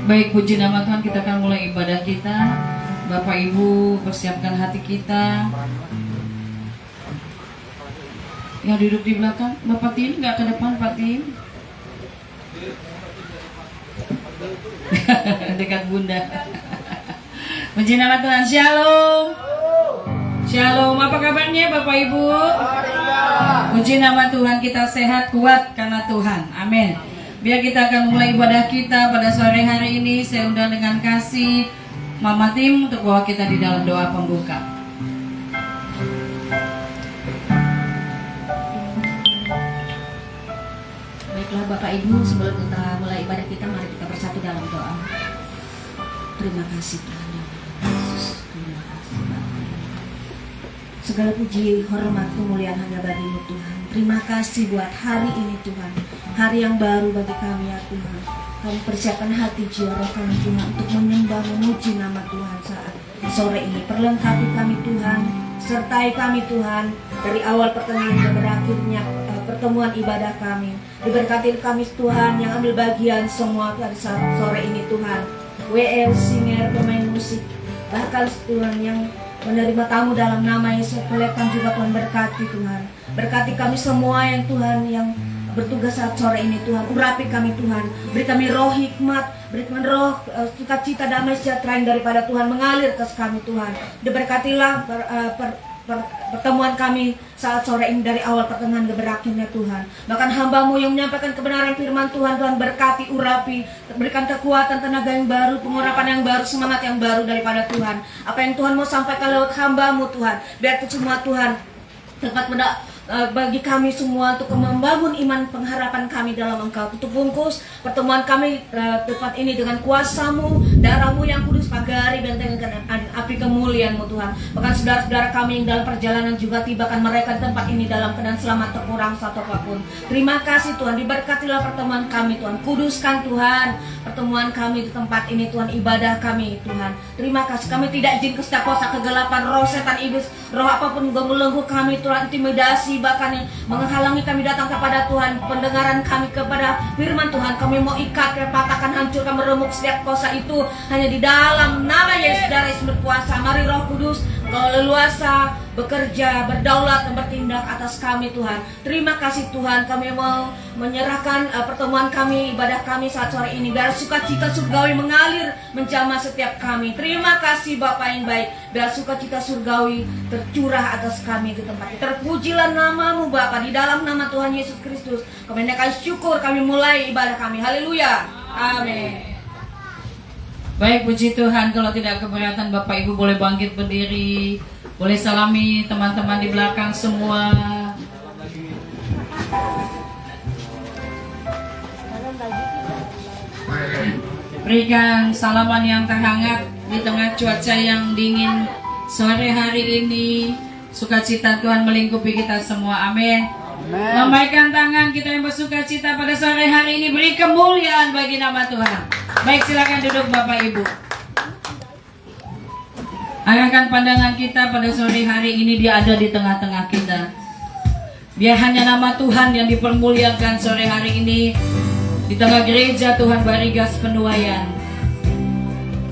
Baik, puji nama Tuhan, kita akan mulai ibadah kita. Bapak Ibu persiapkan hati kita. Yang duduk di belakang, Bapak Tim nggak ke depan, Pak Tim. Dekat Bunda. Puji nama Tuhan, Shalom. Shalom, apa kabarnya Bapak Ibu? Puji nama Tuhan, kita sehat kuat karena Tuhan. Amin. Biar kita akan mulai ibadah kita pada sore hari ini. Saya undang dengan kasih Mama Tim untuk bawa kita di dalam doa pembuka. Baiklah Bapak Ibu, sebelum kita mulai ibadah kita, mari kita bersatu dalam doa. Terima kasih Tuhan Yesus. Terima kasih Bapak. Segala puji, hormat, kemuliaan hanya bagi-Mu Tuhan. Terima kasih buat hari ini Tuhan, hari yang baru bagi kami ya Tuhan. Kami persiapkan hati jiwa roh kami Tuhan untuk menyembah, memuji nama Tuhan saat sore ini. Perlengkapi kami Tuhan, sertai kami Tuhan dari awal pertengahan dan berakhirnya pertemuan ibadah kami. Diberkati kami Tuhan yang ambil bagian semua pada saat sore ini Tuhan. WL, singer, pemain musik, bahkan Tuhan yang menerima tamu dalam nama Yesus, kelihatan juga Tuhan berkati Tuhan. Berkati kami semua yang Tuhan yang bertugas saat sore ini Tuhan. Urapi kami Tuhan, beri kami roh hikmat, beri kami roh sukacita, damai sejahtera yang daripada Tuhan mengalir ke kami Tuhan. Diberkatilah pertemuan kami saat sore ini dari awal pertengahan ke berakhirnya Tuhan. Bahkan hamba-Mu yang menyampaikan kebenaran firman Tuhan, Tuhan berkati, urapi, berikan kekuatan, tenaga yang baru, pengurapan yang baru, semangat yang baru daripada Tuhan. Apa yang Tuhan mau sampaikan lewat hamba-Mu Tuhan, biar itu semua Tuhan tempat bagi kami semua untuk membangun iman pengharapan kami dalam Engkau. Tutup bungkus pertemuan kami tempat ini dengan kuasa-Mu, darah-Mu yang kudus, pagari benteng dengan api kemuliaan-Mu Tuhan. Bahkan saudara-saudara kami yang dalam perjalanan juga tibakan mereka di tempat ini dalam keadaan selamat, terkurang satu apapun. Terima kasih Tuhan, diberkatilah pertemuan kami Tuhan. Kuduskan Tuhan pertemuan kami di tempat ini Tuhan, ibadah kami Tuhan. Terima kasih, kami tidak izin ke setiap kuasa kegelapan, roh setan, iblis, roh apapun juga melenggu kami Tuhan, intimidasi bahkan yang menghalangi kami datang kepada Tuhan, pendengaran kami kepada firman Tuhan. Kami mau ikat, patahkan, hancurkan, meremuk setiap kuasa itu hanya di dalam nama Yesus, darah Yesus berkuasa. Mari Roh Kudus Kau leluasa bekerja, berdaulat, dan bertindak atas kami Tuhan. Terima kasih Tuhan, kami mau menyerahkan pertemuan kami, ibadah kami saat sore ini, biar sukacita surgawi mengalir menjamah setiap kami. Terima kasih Bapa yang baik, biar sukacita surgawi tercurah atas kami di tempat ini. Terpujilah nama-Mu Bapa, di dalam nama Tuhan Yesus Kristus kami naikkan syukur, kami mulai ibadah kami. Haleluya, amin. Baik, puji Tuhan. Kalau tidak keberatan, Bapak Ibu boleh bangkit berdiri, boleh salami teman-teman di belakang semua. Berikan salaman yang terhangat di tengah cuaca yang dingin sore hari ini. Sukacita Tuhan melingkupi kita semua, amin. Lambaikan tangan kita yang bersukacita pada sore hari ini. Beri kemuliaan bagi nama Tuhan. Baik, silakan duduk Bapak Ibu. Arahkan pandangan kita pada sore hari ini, Dia ada di tengah-tengah kita. Biar hanya nama Tuhan yang dipermuliakan sore hari ini. Di tengah gereja Tuhan barigas penuaian.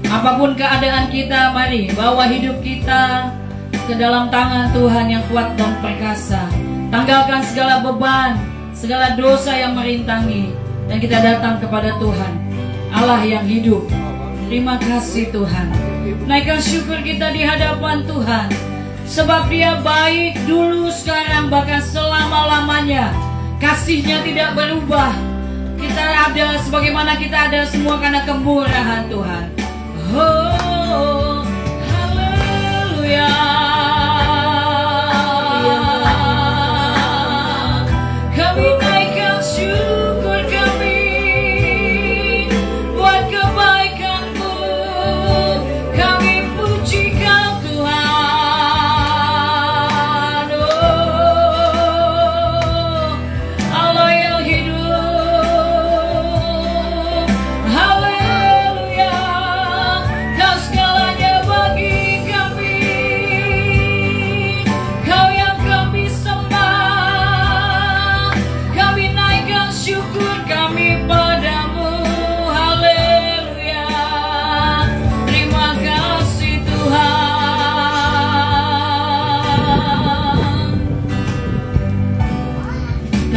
Apapun keadaan kita, mari bawa hidup kita ke dalam tangan Tuhan yang kuat dan perkasa. Tanggalkan segala beban, segala dosa yang merintangi, dan kita datang kepada Tuhan Allah yang hidup. Terima kasih Tuhan. Naikkan syukur kita di hadapan Tuhan, sebab Dia baik dulu, sekarang, bahkan selama-lamanya. Kasih-Nya tidak berubah. Kita ada sebagaimana kita ada semua karena kemurahan Tuhan. Oh, haleluya. Kami naikkan syukur kami buat kebaikan-Mu. Kami puji Kau Tuhan. Oh, Allah yang hidup. Haleluya. Kau segalanya bagi kami. Kau yang kami sembah. Kami naikkan syukur kami padamu. Haleluya.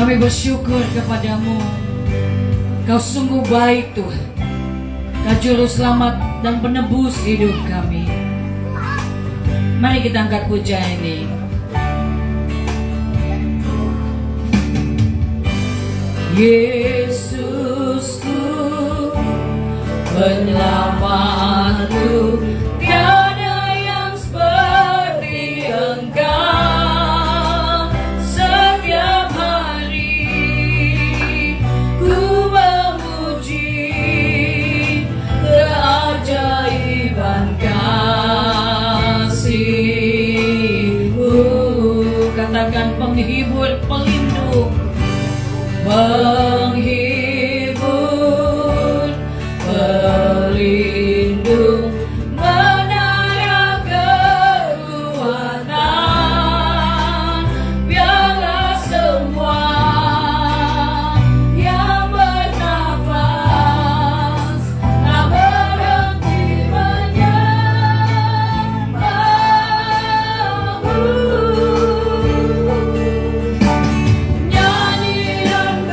Kami bersyukur kepadamu. Kau sungguh baik Tuhan. Kau juru selamat dan penebus hidup kami. Mari kita angkat puja ini. Yesusku, penyelamatku, tiada yang seperti Engkau. Setiap hari ku memuji keajaiban kasih-Mu. Katakan penghibur, pelindung, menghibur, pelindung, menara kekuatan. Biarlah semua yang bernafas tak berhenti menyembah-Mu. Nyanyi dan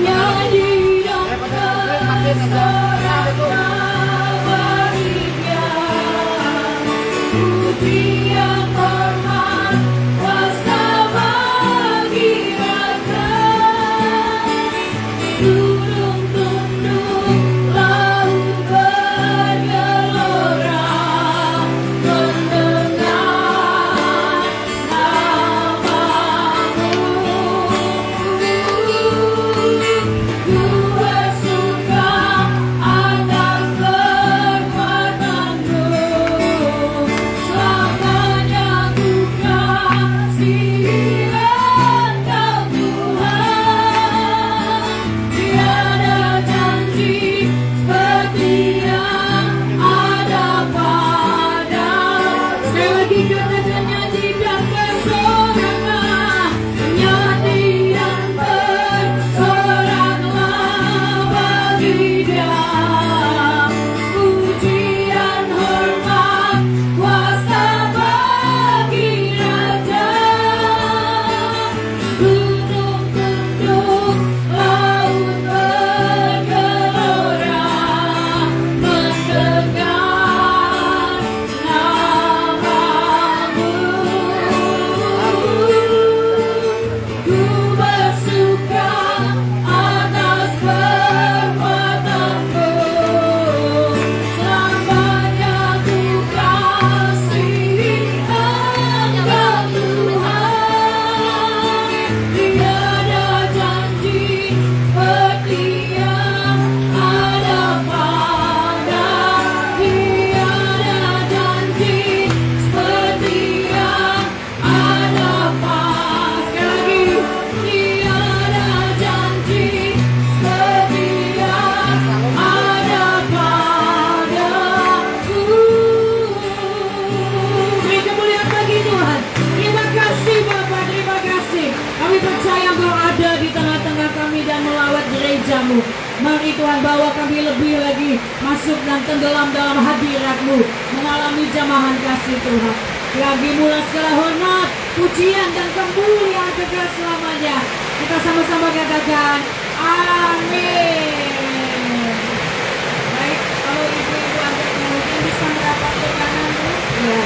nyanyi dan bersorak bahagia, pujian hormat kuasa bagi Raja. Gunung tunduk, laut bergelora, mendengar namamu. Ku bersuka atas kekuatanmu, selamanya ku kasihi Engkau Tuhan. Tiada janji seperti yang ada padamu. Sekali lagi katakan nyanyi dan bersoraklah, nyanyi dan bersoraklah bagi Dia. Pujian hormat kuasa bagi Raja. Gunung tunduk, laut bergelora, mendengar namamu. Ku bersuka atas perbuatanmu, selamanya ku kasihi Engkau Tuhan. Tiada janji seperti yang ada padamu. Tiada janji seperti yang ada padamu. Sekali lagi, tiada janji seperti yang ada padaku. Beri kemuliaan bagi Tuhan. Terima kasih Bapak, terima kasih. Kami percaya Engkau ada di tengah-tengah kami dan melawat gerejamu. Mari Tuhan bawa kami lebih lagi masuk dan tenggelam dalam hadirat-Mu, mengalami jamahan kasih Tuhan. Lagi mula segala hormat, pujian dan kemuliaan kekal selamanya. Kita sama-sama katakan amin. Baik, kalau ibu-ibu adiknya mungkin bisa merapat ke kananmu. Ya.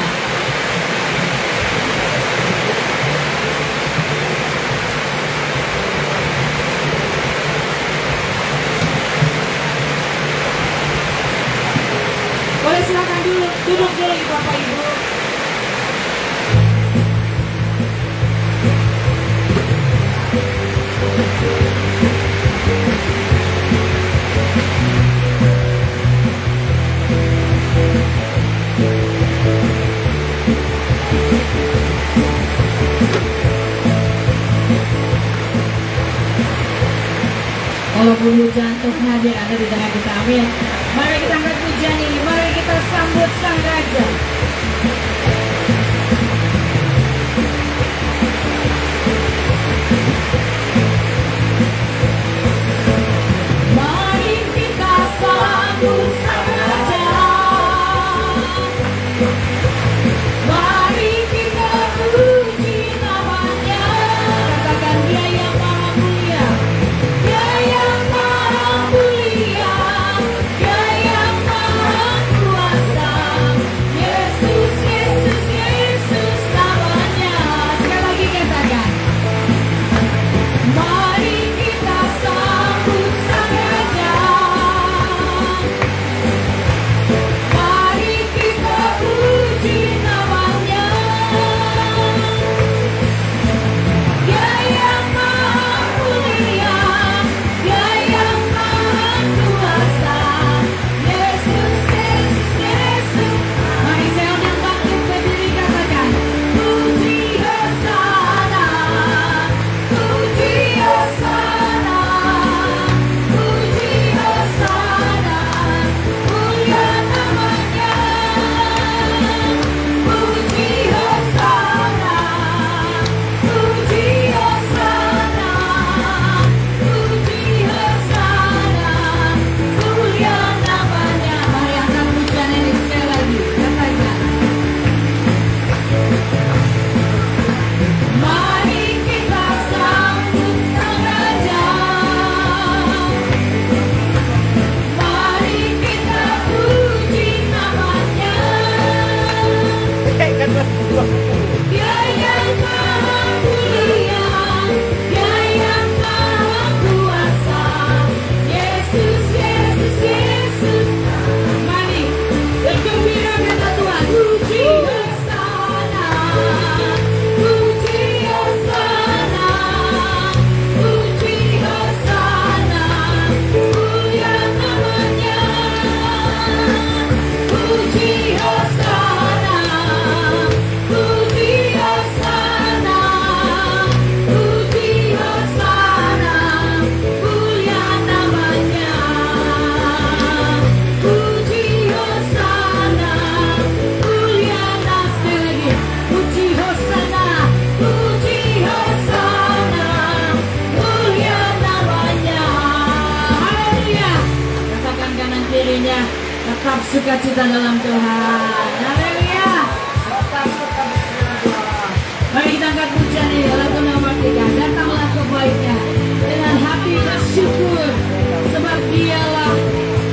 Boleh silakan duduk dulu Bapak Ibu. Walaupun hujan Tuhan hadir ada di tengah kita, amin. Mari kita angkat pujian ini, mari kita sambut Sang Raja. Mari kita sambut Sang Raja. Mari kita puji namanya. Katakan Dia yang maha mulia, Dia yang maha mulia, Dia yang maha kuasa, Yesus Tetap sukacita dalam Tuhan. Haleluya. Mari kita angkat pujian ini lagu nomor 3. Datanglah kebaiknya dengan hati bersyukur, sebab Dialah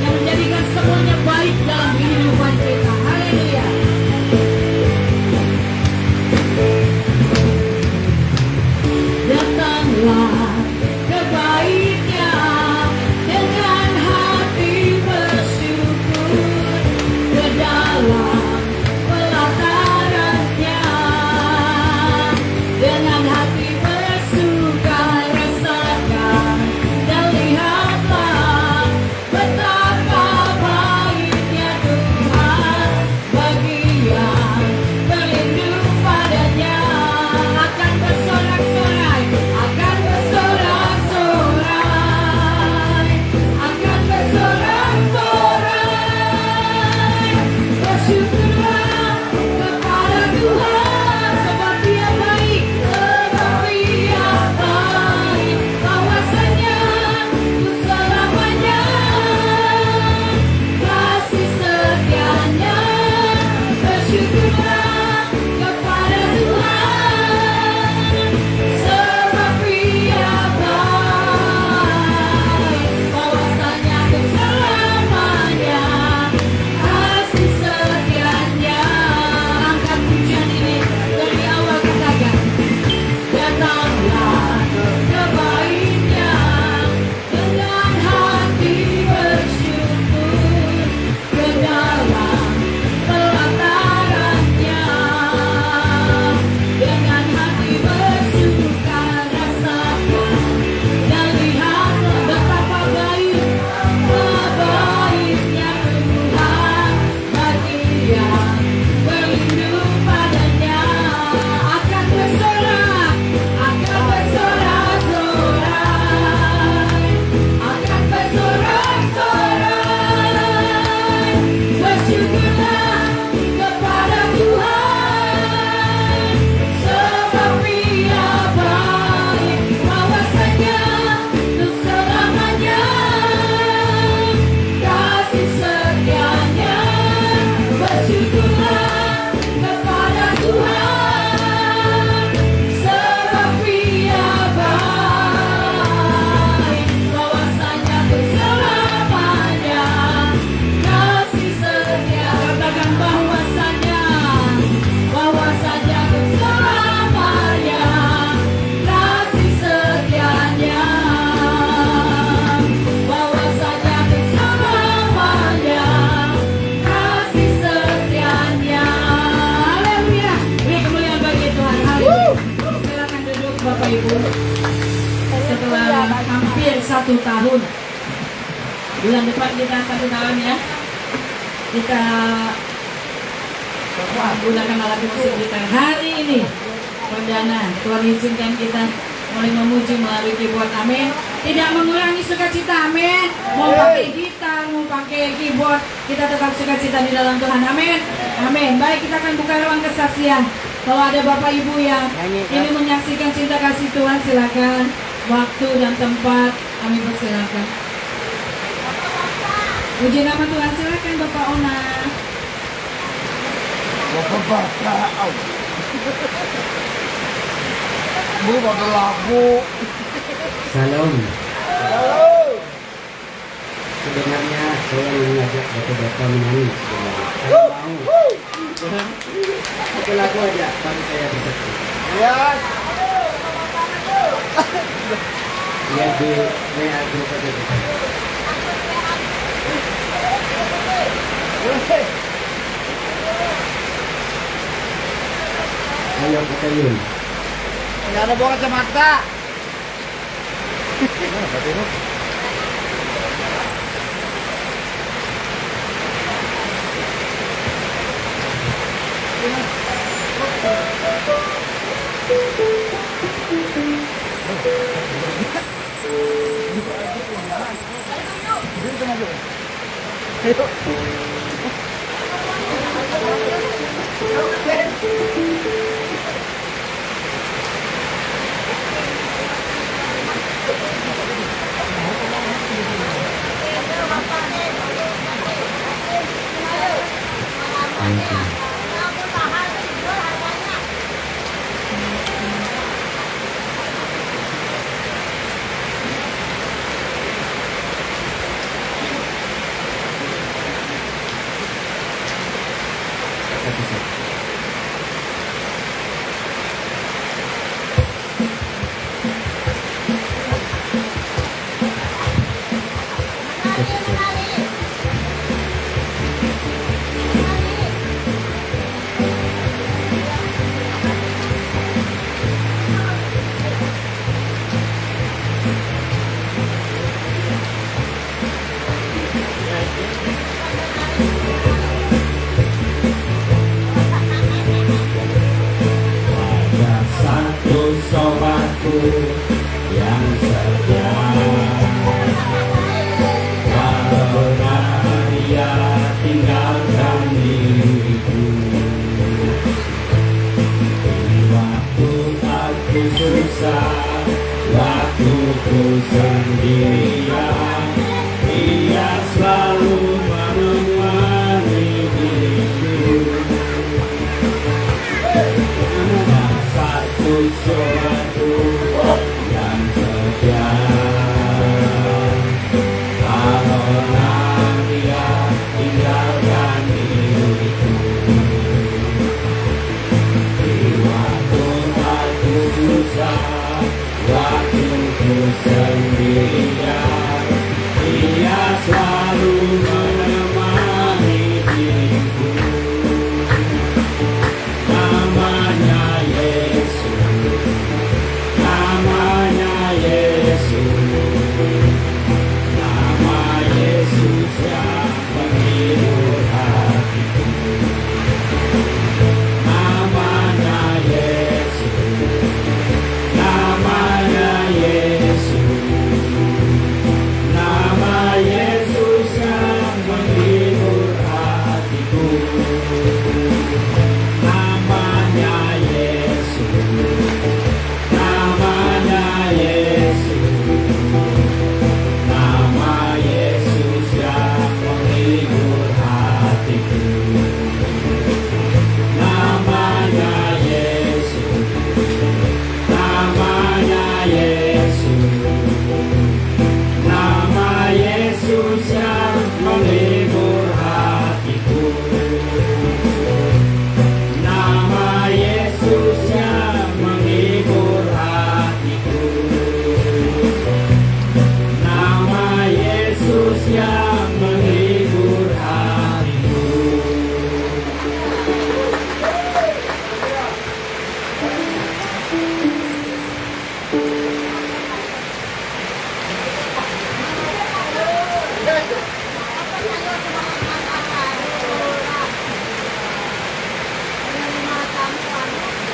yang menjadikan semuanya baik dalam kehidupan kita. Haleluya. Datanglah kebaiknya dengan hati bersyukur ke dalam pelatarannya, dengan hati bersuka rasakan dan lihatlah betapa baiknya Tuhan bagi yang berlindung padanya. Akan bersorak-sorai, akan bersorak-sorai, akan bersorak-sorai. Bersyukurlah kepada Tuhan, sebab Dia baik, sebab Dia baik. Bahwasanya untuk selamanya kasih setianya. Bersyukurlah kepada Tuhan, sebab Dia baik. Bahwasanya untuk selamanya kasih setianya. Angkat pujian ini dari awal katakan, datanglah kebaiknya dengan hati bersyukur ke dalam pelatarannya, dengan hati bersuka rasakan dan lihatlah betapa baiknya Tuhan bagi yang berlindung padanya. Akan bersorak, akan bersorak-sorai, akan bersorak-sorai. Bersyukurlah kepada Tuhan, sebab Dia baik. Bahwasanya untuk selamanya kasih setianya. Bersyukurlah kepada Tuhan, sebab Dia baik. Bahwasanya untuk selamanya kasih setia. Katakan bahwasanya untuk selamanya kasih setianya. Bahwasanya untuk selamanya kasih setianya. Haleluya. Beri kemuliaan bagi Tuhan. Haleluya. Silakan duduk Bapak Ibu. Setelah hampir 1 tahun, bulan depan kita 1 tahun ya, kita gunakan alat musik kita. Hari ini perdana Tuhan izinkan kita mulai memuji melalui keyboard. Amin. Tidak mengurangi sukacita. Amin. Mau pakai gitar, mau pakai keyboard, kita tetap sukacita di dalam Tuhan. Amin. Amin. Baik, kita akan buka ruang kesaksian. Kalau ada Bapak Ibu yang ini menyaksikan cinta kasih Tuhan, silakan. Waktu dan tempat kami persilakan. Puji nama Tuhan, silakan Bapak Ona. Bu pada lagu. Salam. Sebenarnya saya mengajak bapak-bapak menyanyi. Saya mau. Satu lagu aja, baru saya bersedia. Ya. Ya di WA grup aja. Ayo kita yun. Nggak ada bawa kacamata. sukses. Ada satu sobatku yang setia, karena dia tinggalkan diriku. Di waktu aku susah, waktu ku sendirian, dia selalu menemani diriku. Ada satu sobatku yang setia, karena dia tinggalkan diriku. Di waktu aku susah, waktu ku sendirian, dia selalu menemani diriku. Namanya Yesus, namanya Yesus, nama Yesus yang menghibur hatiku. Namanya Yesus, namanya Yesus, nama Yesus yang menghibur hatiku. Namanya Yesus, namanya Yesus, nama Yesus yang menghibur hatiku. Namanya Yesus, namanya Yesus, nama Yesus yang menghibur hatiku. Nama Yesus yang menghibur hatiku. Nama Yesus yang menghibur hatiku.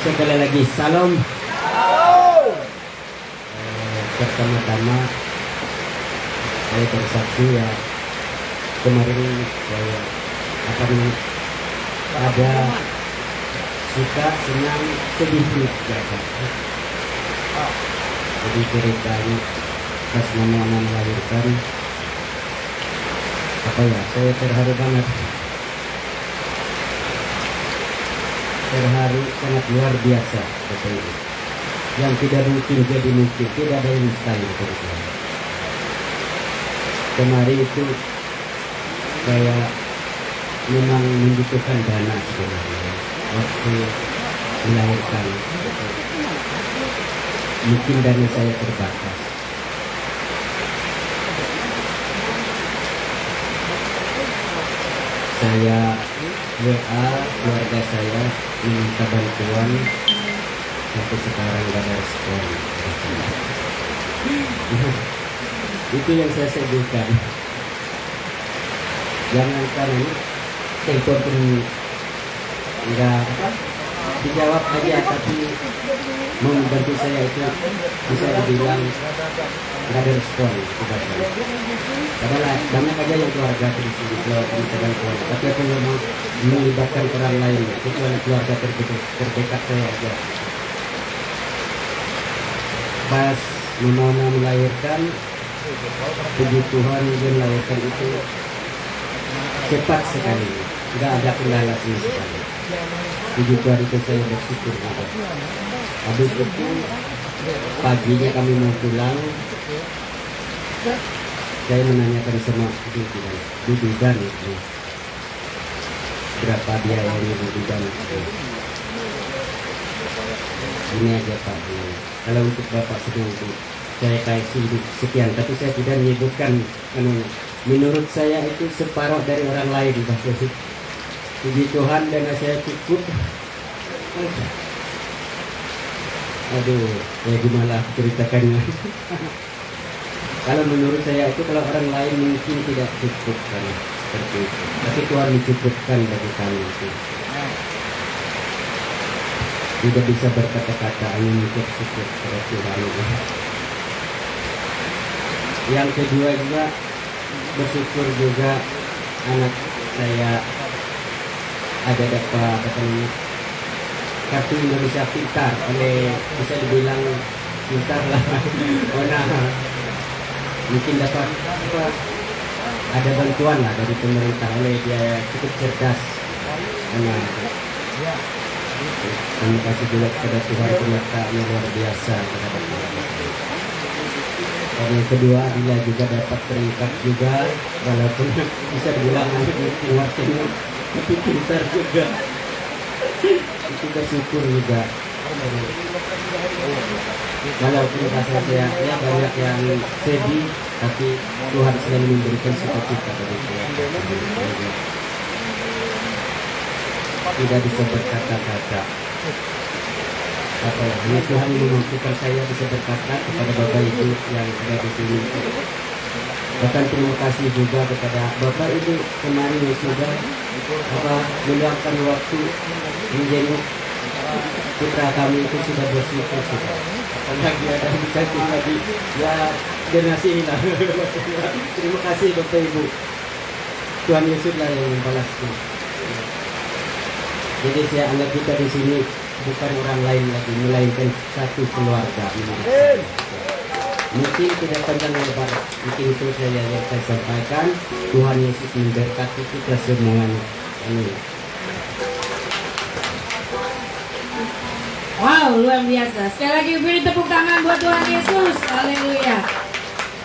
Sekali lagi salam. Pertama-tama saya bersaksi ya, kemarin saya ada suka, senang, sedih ya. Jadi ceritanya pas mama melahirkan, saya terharu banget. Terharu sangat luar biasa katanya. Yang tidak mungkin jadi mungkin, tidak ada yang mustahil katanya. Kemarin itu saya memang membutuhkan dana sebenarnya waktu melahirkan. Mungkin dana saya terbatas. Saya WA keluarga saya meminta bantuan, sampai sekarang gak ada respon. Itu yang saya sedihkan. Jangankan ini telepon pun nggak dijawab aja, tapi mau membantu saya itu bisa dibilang nggak ada respon kepada saya. Padahal banyak aja yang keluarga di sini, keluarga bantuan, tapi aku nggak mau melibatkan orang lain, kecuali keluarga terdekat saya aja. Pas Mona melahirkan, puji Tuhan dia melahirkan itu cepat sekali, nggak ada kendala sama sekali. Puji Tuhan itu saya bersyukur juga. Habis itu paginya kami mau pulang, saya menanyakan sama bidan itu berapa biayanya bidan itu. Ini aja Pak, kalau untuk Bapak sedang itu saya kasih sekian, tapi saya tidak menyebutkan menurut saya itu separuh dari orang lain. Puji Tuhan dengan saya cukup. Aduh, ya gimana ceritakannya. Kalau menurut saya itu kalau orang lain mungkin tidak cukup kan, seperti itu. Tapi Tuhan mencukupkan bagi kami itu. Tidak bisa berkata-kata, hanya mengucap syukur kepada Tuhan. Yang kedua juga bersyukur juga anak saya ada dapat kartu Indonesia Pintar, oleh bisa dibilang pintar lah. Mungkin dapat ada bantuan lah dari pemerintah, oleh dia cukup cerdas. Terima kasih juga kepada Tuhan, penyertaannya luar biasa kepada Tuhan. Dan yang kedua, dia juga dapat peringkat juga, walaupun bisa dibilang artinya tapi pintar juga. Itu bersyukur juga. Walaupun rasa saya ya banyak yang sedih, tapi Tuhan selalu memberikan sukacita bagi saya. Tidak bisa berkata-kata. Apa ya? Hanya Tuhan memampukan saya bisa berkata kepada Bapak Ibu yang ada di sini. Bahkan terima kasih juga kepada Bapak Ibu kemarin yang sudah meluangkan waktu menjenguk putra kami itu, sudah bersyukur sudah. Apalagi ada yang dikasih lagi ya donasi lah. Terima kasih Bapak Ibu. Tuhan Yesus lah yang membalasnya. Jadi saya anggap kita di sini bukan orang lain lagi, melainkan satu keluarga. Mungkin tidak panjang lebar, mungkin itu saja yang saya sampaikan. Tuhan Yesus memberkati kita semuanya. Amin. Wow, luar biasa. Sekali lagi beri tepuk tangan buat Tuhan Yesus. Haleluya.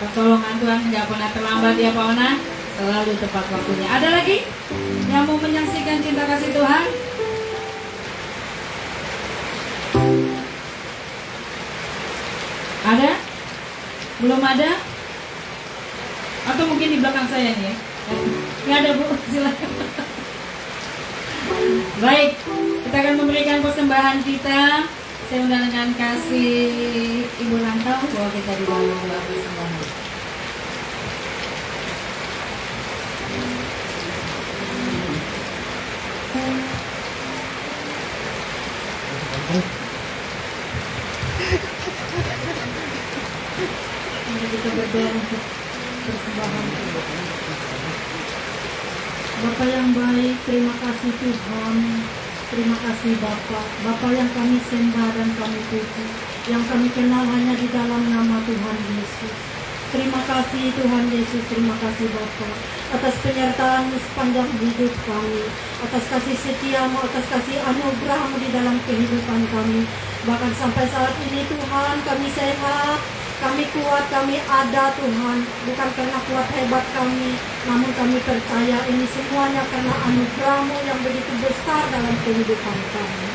Pertolongan Tuhan tidak pernah terlambat ya Pak Ona. Selalu tepat waktunya. Ada lagi yang mau menyaksikan cinta kasih Tuhan? Ada? Belum ada? Atau mungkin di belakang saya nih ya? Nggak ada Bu, silakan. Baik, kita akan memberikan persembahan kita. Saya undang dengan kasih Ibu Rantau bahwa kita di dalam doa persembahan. Mari kita berdoa untuk persembahan. Bapa yang baik, terima kasih Tuhan. Terima kasih Bapa. Bapa yang kami sembah dan kami puji, yang kami kenal hanya di dalam nama Tuhan Yesus. Terima kasih Tuhan Yesus, terima kasih Bapa atas penyertaan-Mu sepanjang hidup kami, atas kasih setia-Mu, atas kasih anugerah-Mu di dalam kehidupan kami. Bahkan sampai saat ini Tuhan, kami sehat, kami kuat, kami ada Tuhan, bukan karena kuat hebat kami, namun kami percaya ini semuanya karena anugerah-Mu yang begitu besar dalam kehidupan kami.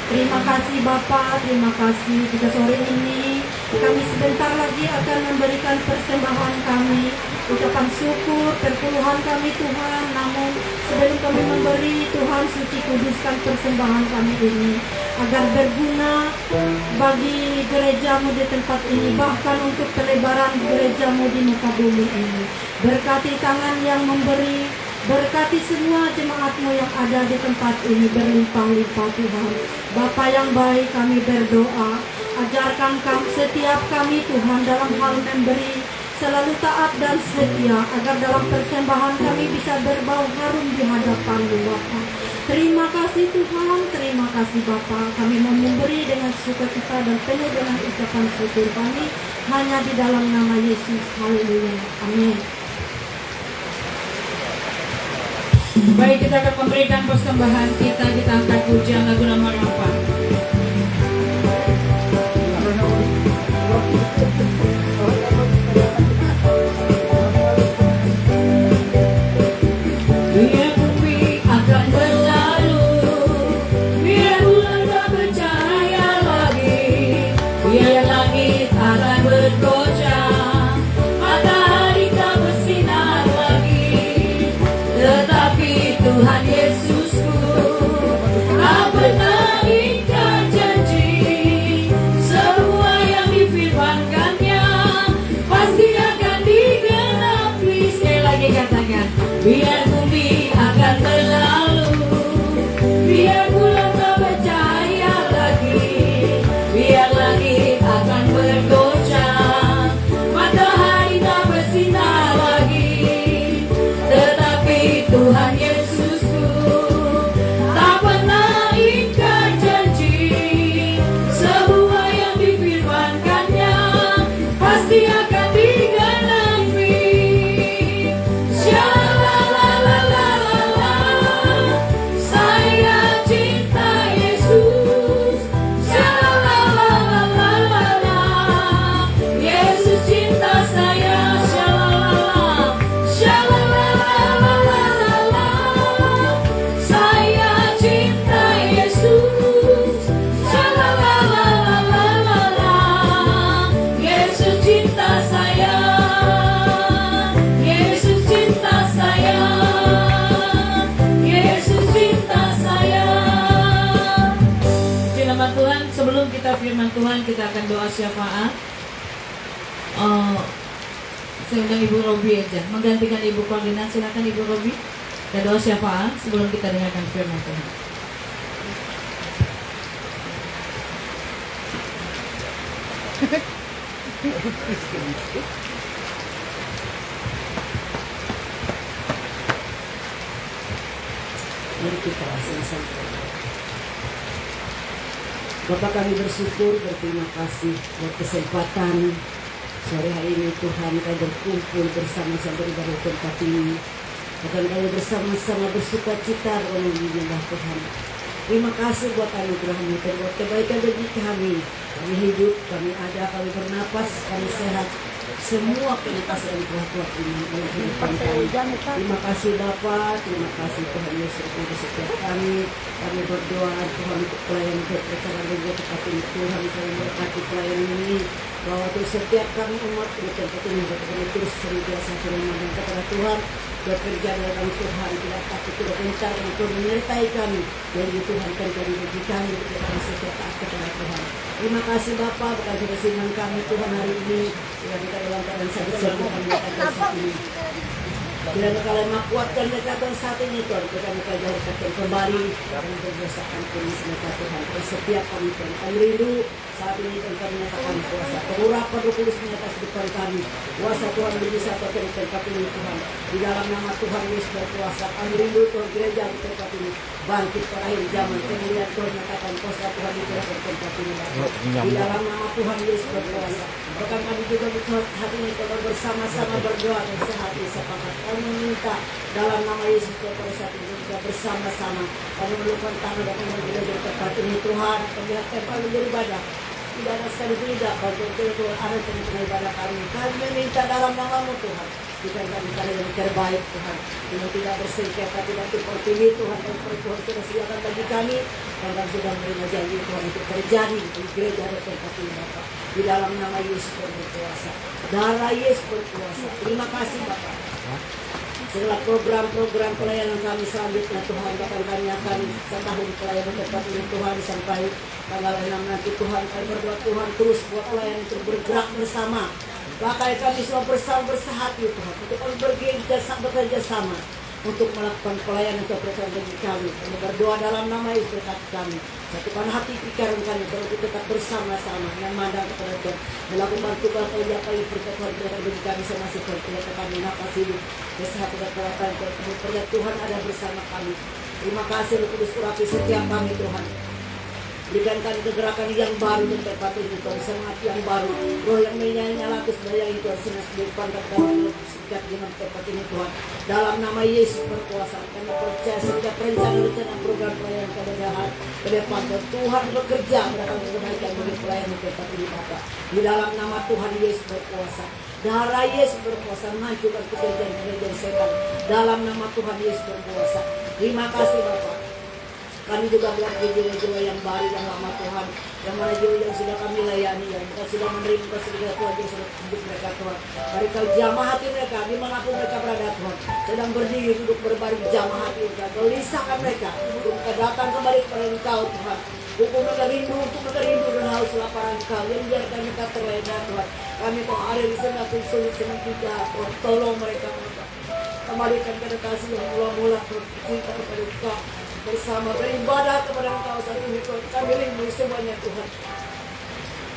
Terima kasih Bapa, terima kasih. Jika sore ini kami sebentar lagi akan memberikan persembahan kami, ucapan syukur, perpuluhan kami Tuhan. Namun sebelum kami memberi, Tuhan suci kuduskan persembahan kami ini agar berguna bagi gereja-Mu di tempat ini, bahkan untuk pelebaran gereja-Mu di muka bumi ini. Berkati tangan yang memberi, berkati semua jemaat-Mu yang ada di tempat ini berlimpah-limpah Tuhan. Bapa yang baik, kami berdoa, ajarkan setiap kami Tuhan dalam hal memberi, selalu taat dan setia, agar dalam persembahan kami bisa berbau harum di hadapan-Mu Bapa. Terima kasih Tuhan, terima kasih Bapa. Kami mau memberi dengan sukacita dan penuh dengan ucapan syukur kami hanya di dalam nama Yesus. Haleluya. Amin. Baik, kita akan memberikan persembahan kita angkat pujian lagu nomor 4. Biar bumi akan berlalu, biar bulan tak bercahaya lagi, biar langit akan bergoncang, matahari tak bersinar lagi. Tuhan Yesusku, tak pernah ingkar janji. Semua yang difirmankannya pasti akan digenapi. Sekali lagi katakan, biar bumi akan berlalu, biar bulan tak bercahaya lagi, biar langit akan bergoncang, matahari tak bersinar lagi, tetapi Tuhan Yesusku tak pernah ingkar janji. Semua yang difirmankannya pasti akan digenapi. Shalalalalala, saya cinta Yesus. Shalalalalala, Yesus cinta saya. Shalalala, shalalalalala, saya cinta Yesus. Shalalalalala, Yesus cinta saya. Yesus cinta saya. Yesus cinta saya. Puji nama Tuhan. Sebelum kita firman Tuhan, kita akan doa syafaat. Saya undang Ibu Robi aja menggantikan Ibu Koordinat. Silakan Ibu Robi. Kita doa syafaat sebelum kita dengarkan firman Tuhan. Mari kita selesai. Bapak, kami bersyukur, berterima kasih buat kesempatan sore hari ini Tuhan kami berkumpul bersama-sama beribadah tempat ini. Bahkan kami bersama-sama bersuka cita menyembah Tuhan. Terima kasih buat anugerah-Mu, buat kebaikan bagi kami. Kami hidup, kami ada, kami bernapas, kami sehat. Semua kenikmatan dan kuat iman dalam kehidupan kami. Terima kasih Bapa, terima kasih Tuhan Yesus untuk setiap kami. Kami berdoa Tuhan untuk pelayanan kepercayaan bagi tempat ini. Tuhan kami berkati pelayanan ini. Bahwa untuk setiap kami umat di tempat ini kami terus senantiasa bermohon kepada Tuhan. Bekerja dalam Tuhan, tidak takut, tidak gentar untuk menyertai kami. Dan Tuhan kan kami bagi kami untuk kami setiap taat kepada Tuhan. Terima kasih Bapa, berkat firman kami Tuhan hari ini. Bila kita dalam keadaan sakit sembuh kami katakan saat ini. Bila kalian kuatkan dekatan saat ini Tuhan, kita jauhkan kembali dan berdosakan kami semoga Tuhan. Setiap kami Tuhan, kami rindu saat ini Tuhan kami nyatakan kuasa. Pengurapan Roh Kudus menyatakan kehidupan kami. Kuasa Tuhan bisa berikan di tempat ini Tuhan. Di dalam nama Tuhan Yesus berkuasa. Kami rindu Tuhan gereja di tempat ini bangkit pada akhir zaman. Kemudian Tuhan nyatakan kuasa Tuhan di tempat ini. Di dalam nama Tuhan Yesus berkuasa. Bahkan kami juga hati ini Tuhan bersama-sama berdoa dan sehati sepakat. Kami meminta dalam nama Yesus kepada saat ini juga bersama-sama. Kami melupakan tangan dan mengejar di tempat ini Tuhan. Perlihatkan kami beribadah. Tidak ada sekali tidak bantuan Tuhan ada tentang ibadah kami. Kami meminta dalam nama-Mu Tuhan. Bukan kami yang terbaik Tuhan. Kita tidak bersengketa, tidak terpilih Tuhan. Dan Tuhan sudah sediakan bagi kami. Dan kami sudah menerima janji Tuhan untuk terjadi di gereja dan tempat ini Bapak. Di dalam nama Yesus berkuasa. Darah Yesus berkuasa. Terima kasih Bapak. Segala program-program pelayanan kami selanjutnya Tuhan, bahkan kami akan setahun pelayanan tempat ini Tuhan sampai tanggal 6 nanti Tuhan. Kami berdoa Tuhan terus buat pelayanan itu bergerak bersama. Bahkan kami semua bersama bersehati Tuhan untuk kami bekerja sama untuk melakukan pelayanan kepercayaan bagi kami. Kami berdoa dalam nama Yesus berkati kami. Satukan hati pikiran kami kalau kita tetap bersama-sama yang mandang kepada Tuhan. Melakukan tugas kerja kami perkatakan bagi kami sama seperti kami nafas hidup. Kesehatan dan kekuatan kerja Tuhan ada bersama kami. Terima kasih Roh Kudus urapi setiap kami Tuhan. Berikan kami kegerakan yang baru dan tempat ini Tuhan, semangat yang baru. Roh yang menyala kesedayan itu senang depan dalam setiap zaman tempat ini Tuhan. Dalam nama Yesus berkuasa, kami percaya setiap rencana program pelayanan kemudahan ke depan Tuhan bekerja mendatangkan kebaikan bagi pelayanan tempat ini Bapak. Di dalam nama Tuhan Yesus berkuasa. Darah Yesus berkuasa menghancurkan kejadian-kejadian setan. Dalam nama Tuhan Yesus berkuasa. Terima kasih Bapak. Kami juga melihat jiwa-jiwa yang baru yang lama Tuhan, yang mana jiwa yang sudah kami layani, yang kita sudah menerima kasih Tuhan, yang sudah hidup mereka Tuhan. Beri Kau jamah hati mereka, dimanapun mereka berada Tuhan. sedang berdiri duduk berbaring jamaah mereka, gelisahkan mereka untuk mereka datang kembali kepada Engkau Tuhan. Hukum mereka rindu, untuk mereka rindu dan haus lapar Engkau, yang biarkan mereka terlena Tuhan. Kami kau ada di sana sulit senang kita, Tuhan tolong mereka kembalikan kepada kasih yang mula-mula kita kepada Engkau, bersama beribadah kepada Engkau saat ini Tuhan. Kami rindu semuanya Tuhan.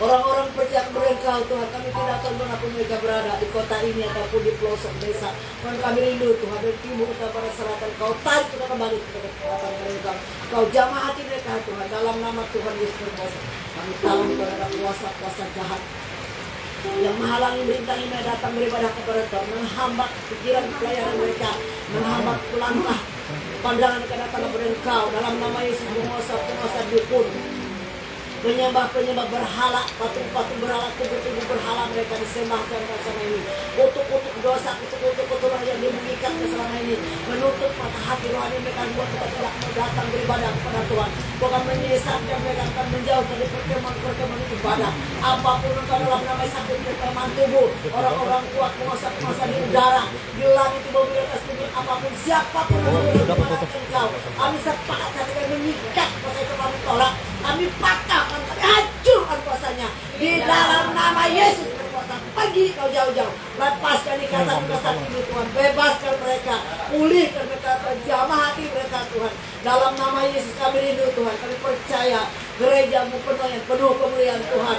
Orang-orang percaya kepada Engkau Tuhan, kami tidak tahu dimanapun mereka berada, di kota ini ataupun di pelosok desa. Tuhan kami rindu Tuhan, dari timur ke barat selatan, Kau tarik kita kembali kepada kekuatan mereka. Kau jamah hati mereka Tuhan, dalam nama Tuhan Yesus berkuasa. Kami tahu kepada kuasa-kuasa jahat yang menghalangi bintang ini datang beribadah kepada Tuhan, menghambat pikiran pelayanan mereka, menghambat langkah pandangan kedatangan kepada Engkau. Dalam nama Yesus, penguasa dukun, penyembah berhala, patung-patung berhala, tubuh-tubuh berhala mereka disembahkan selama ini. Kutuk-kutuk dosa, kutuk-kutuk yang dimungkinkan selama ini, menutup mata hati rohani mereka, buat kita tidak mau datang beribadah kepada Tuhan. Bukan menyesatkan mereka, akan menjauh dari perkemahan ibadah. Apapun engkau dalam nama sakit perkemahan tubuh, orang-orang kuat penguasa di udara, di langit, di bumi, di atas bumi, apapun siapapun yang berkemahan Engkau, kami sepakat kami mengikat kuasa itu, kami tolak, kami patahkan, kami hancurkan kuasanya di dalam nama Yesus berkuasa. Pergi kau jauh-jauh, lepaskan ikatan kuasa ini Tuhan, bebaskan mereka, pulihkan mereka, jamah hati mereka Tuhan. Dalam nama Yesus kami rindu Tuhan, kami percaya gerejamu penuh kemuliaan Tuhan.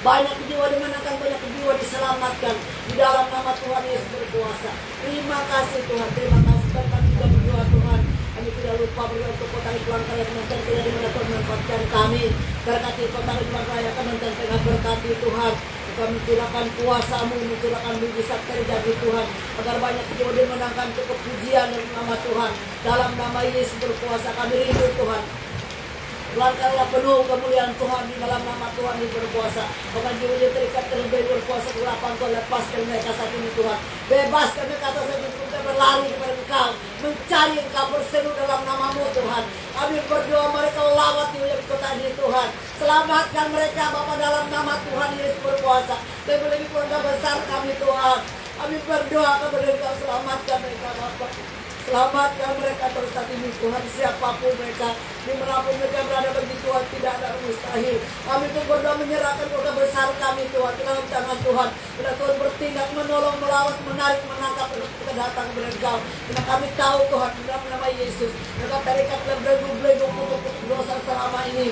Banyak jiwa dimenangkan, banyak jiwa diselamatkan di dalam nama Tuhan Yesus berkuasa. Terima kasih Tuhan, terima kasih. Dan kami juga berdoa Tuhan, kami tidak lupa berdoa untuk kota Ridwan Raya Kementerian tidak dimana Tuhan menempatkan kami. Berkati kota Ridwan Raya Kementerian Tengah, berkati Tuhan. Kami curahkan kuasa-Mu, mencurahkan mujizat terjadi Tuhan, agar banyak jiwa dimenangkan untuk kepujian dan nama Tuhan. Dalam nama Yesus berkuasa kami rindu Tuhan. Langkahlah penuh kemuliaan Tuhan di dalam nama Tuhan yang berkuasa. Bahkan jiwa yang terikat terlebih berkuasa kelapan Tuhan, lepaskan mereka saat ini Tuhan. Bebaskan mereka saat ini untuk berlari kepada Engkau, mencari Engkau, berseru dalam nama-Mu Tuhan. Kami berdoa mereka lawat di kota ini Tuhan. Selamatkan mereka Bapa dalam nama Tuhan Yesus berkuasa. Lebih-lebih keluarga besar kami Tuhan. Kami berdoa kepada Engkau, selamatkan mereka Bapa. Selamatkan mereka terus saat ini Tuhan, siapapun mereka, dimanapun mereka berada bagi Tuhan, tidak ada mustahil. Kami tuh berdoa menyerahkan keluarga besar kami Tuhan, ke dalam tangan Tuhan. Bila Tuhan bertindak, menolong, melawan, menarik, menangkap, kita datang kepada Engkau. Karena kami tahu Tuhan, di dalam nama Yesus, mereka terikat dan belenggu-belenggu kutuk dosa selama ini,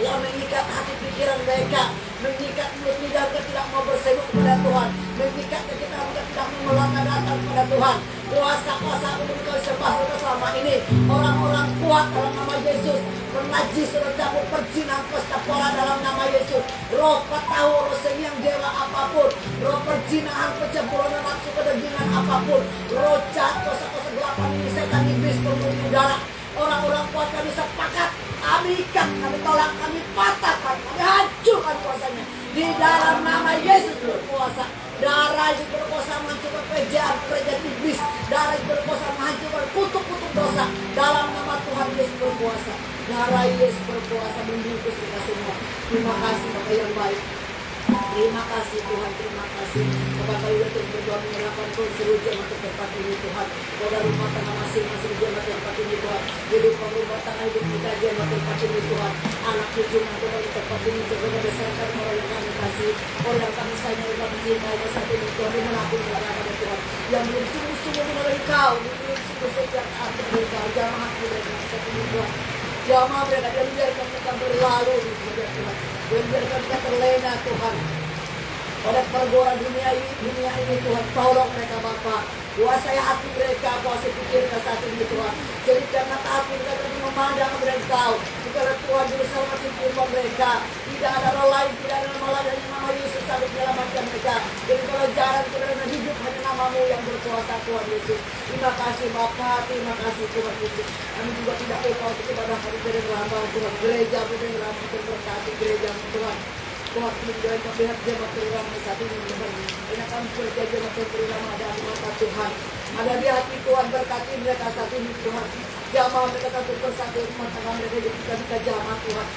yang mengikat hati pikiran mereka, mengikat mulut lidah tidak mau berseru kepada Tuhan, mengikat kita tidak mau melangkah datang kepada Tuhan. Kuasa-kuasa untuk kau sembah selama ini, orang-orang kuat dalam nama Yesus, menajis, mencabut perjinan, pola dalam nama Yesus. Roh tahu, roh yang dewa apapun, roh perjinahan, pencemburuan, nafsu kedagingan apapun, roh jahat, kuasa-kuasa gelapan ini, setan iblis, penghuni udara. Orang-orang kuat kami sepakat, kami ikat, kami tolak, kami patahkan, kami hancurkan kuasanya di dalam nama Yesus berkuasa. Darah Yesus berkuasa menghancurkan kerajaan iblis. Darah Yesus berkuasa menghancurkan kutuk-kutuk dosa dalam nama Tuhan Yesus berkuasa. Darah Yesus berkuasa membungkus kita semua. Terima kasih Bapak yang baik. Terima kasih Tuhan, terima kasih. Bapak kami terus berdoa menyerahkan Tuhan seluruh jemaat tempat ini Tuhan. Pada rumah tangga masing-masing jemaat tempat ini Tuhan. Hidup rumah tangga hidup kita jemaat tempat ini Tuhan. Anak cucu nanti dari tempat ini Tuhan, berdasarkan orang yang kami kasih, orang yang kami sayang, yang kami cintai saat ini Tuhan. Dimanapun berada pada Tuhan, yang belum sungguh-sungguh mengenal Engkau, belum sungguh setiap saat mengenal Engkau, jamaah mereka saat ini Tuhan. Jamaah mereka dan biarkan mereka berlalu di Tuhan. Dan biarkan mereka terlena Tuhan pada pergaulan dunia ini Tuhan. Tolong mereka Bapa, kuasai hati mereka, kuasai pikir mereka saat ini Tuhan. Jadikan mata hati mereka memandang kepada Engkau. Bukanlah Tuhan juru selamat firman mereka. Tidak ada roh lain, tidak ada nama lain dari nama Yesus sampai menyelamatkan mereka. Jadi kalau jalan kebenaran hidup hanya nama-Mu yang berkuasa Tuhan Yesus. Terima kasih Bapa, terima kasih Tuhan Yesus. Kami juga tidak lupa untuk ibadah kami dari hamba Tuhan. Gereja beri rahmat dan berkati gereja Tuhan. Tuhan menjadi pihak jemaat terima saat ini Tuhan. Karena kami kerja jemaat terima ada di mata Tuhan, ada di hati Tuhan. Berkati mereka saat ini Tuhan. Jamaah mereka satu persatu rumah tangga mereka juga kita jamaah Tuhan.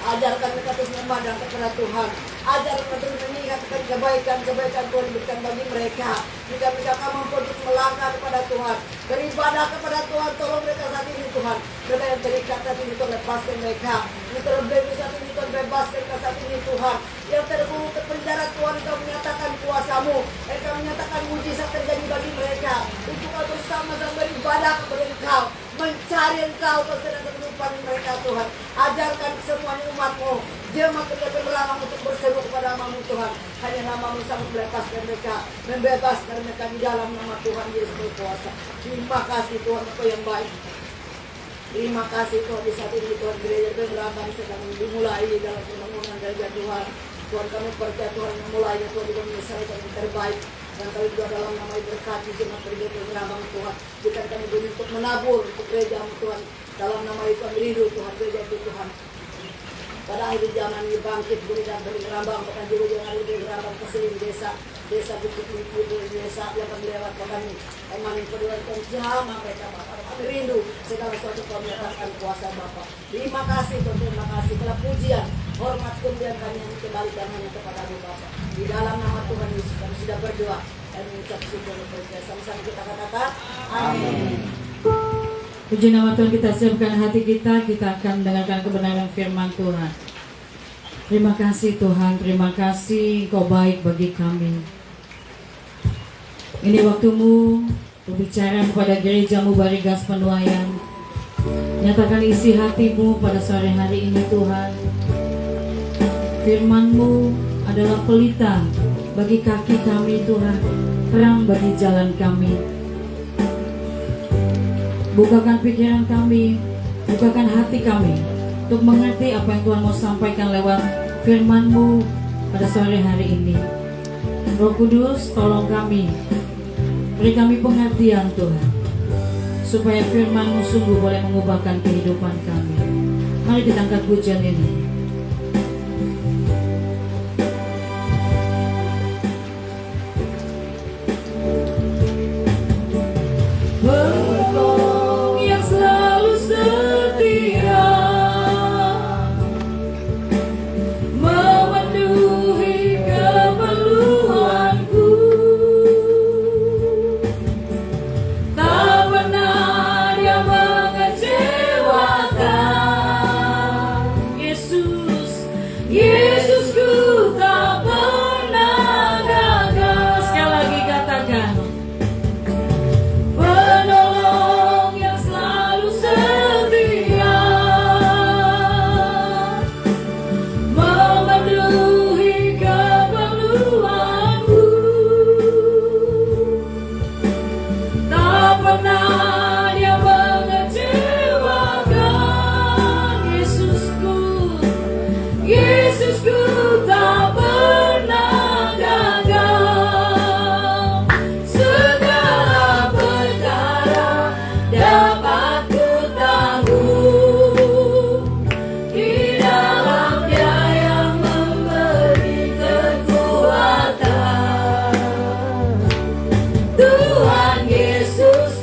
Ajarkan mereka terus memandang kepada Tuhan. Ajarkan mereka terus mengingat kebaikan-kebaikan Tuhan berikan bagi mereka. Jika mereka mampu untuk melangkah kepada Tuhan, beribadah kepada Tuhan, tolong mereka saat ini Tuhan. Mereka yang terikat saat ini Tuhan, lepaskan mereka. Yang terbebas saat ini Tuhan, bebaskan mereka saat ini Tuhan. Yang terburu ke penjara Tuhan, Engkau menyatakan kuasa-Mu. Engkau menyatakan mujizat terjadi bagi mereka. Untuk kau bersama-sama beribadah kepada Engkau, mencari Engkau kesenangan kehidupan mereka Tuhan. Ajarkan semuanya umat-Mu, jemaat kerja berlalang untuk berseru kepada nama-Mu Tuhan. Hanya nama-Mu sanggup melepaskan mereka, membebaskan mereka di dalam nama Tuhan Yesus berkuasa. Terima kasih Tuhan, Engkau yang baik. Terima kasih Tuhan, di saat ini Tuhan gereja beragam sedang dimulai dalam pembangunan gereja Tuhan. Tuhan, kami percaya Tuhan memulainya Tuhan juga menyelesaikan yang terbaik. Dan kami juga dalam nama berkati jemaat gereja beragam Tuhan. Jika kami beri untuk menabur untuk gereja Tuhan. Dalam nama itu kami rindu Tuhan, gereja itu Tuhan. Pada akhir zaman ini bangkit gereja bergerambang, bahkan juga yang ada bergerambang ke seluruh desa bukit-bukit desa yang kami lewat, bahkan emang kedua Tuhan jamaah mereka Bapak. Kami rindu segala sesuatu kau menyatakan kuasa Bapak. Terima kasih Tuhan, terima kasih. Segala pujian, hormat, kemuliaan kami yang dikembalikan hanya kepada-Mu Bapak. Di dalam nama Tuhan Yesus kami sudah berdoa dan mengucap syukur dan percaya. Sama-sama kita katakan, amin. Puji nama Tuhan, kita siapkan hati kita akan mendengarkan kebenaran firman Tuhan. Terima kasih Tuhan, terima kasih Kau baik bagi kami. Ini waktu-Mu berbicara kepada gereja-Mu Barigas Penuaian. Nyatakan isi hati-Mu pada sore hari ini Tuhan. Firman-Mu adalah pelita bagi kaki kami Tuhan, terang bagi jalan kami. Bukakan pikiran kami, bukakan hati kami untuk mengerti apa yang Tuhan mau sampaikan lewat firman-Mu pada sore hari ini. Roh Kudus, tolong kami, beri kami pengertian Tuhan, supaya firman-Mu sungguh boleh mengubahkan kehidupan kami. Mari kita angkat pujian ini. Tuhan Yesus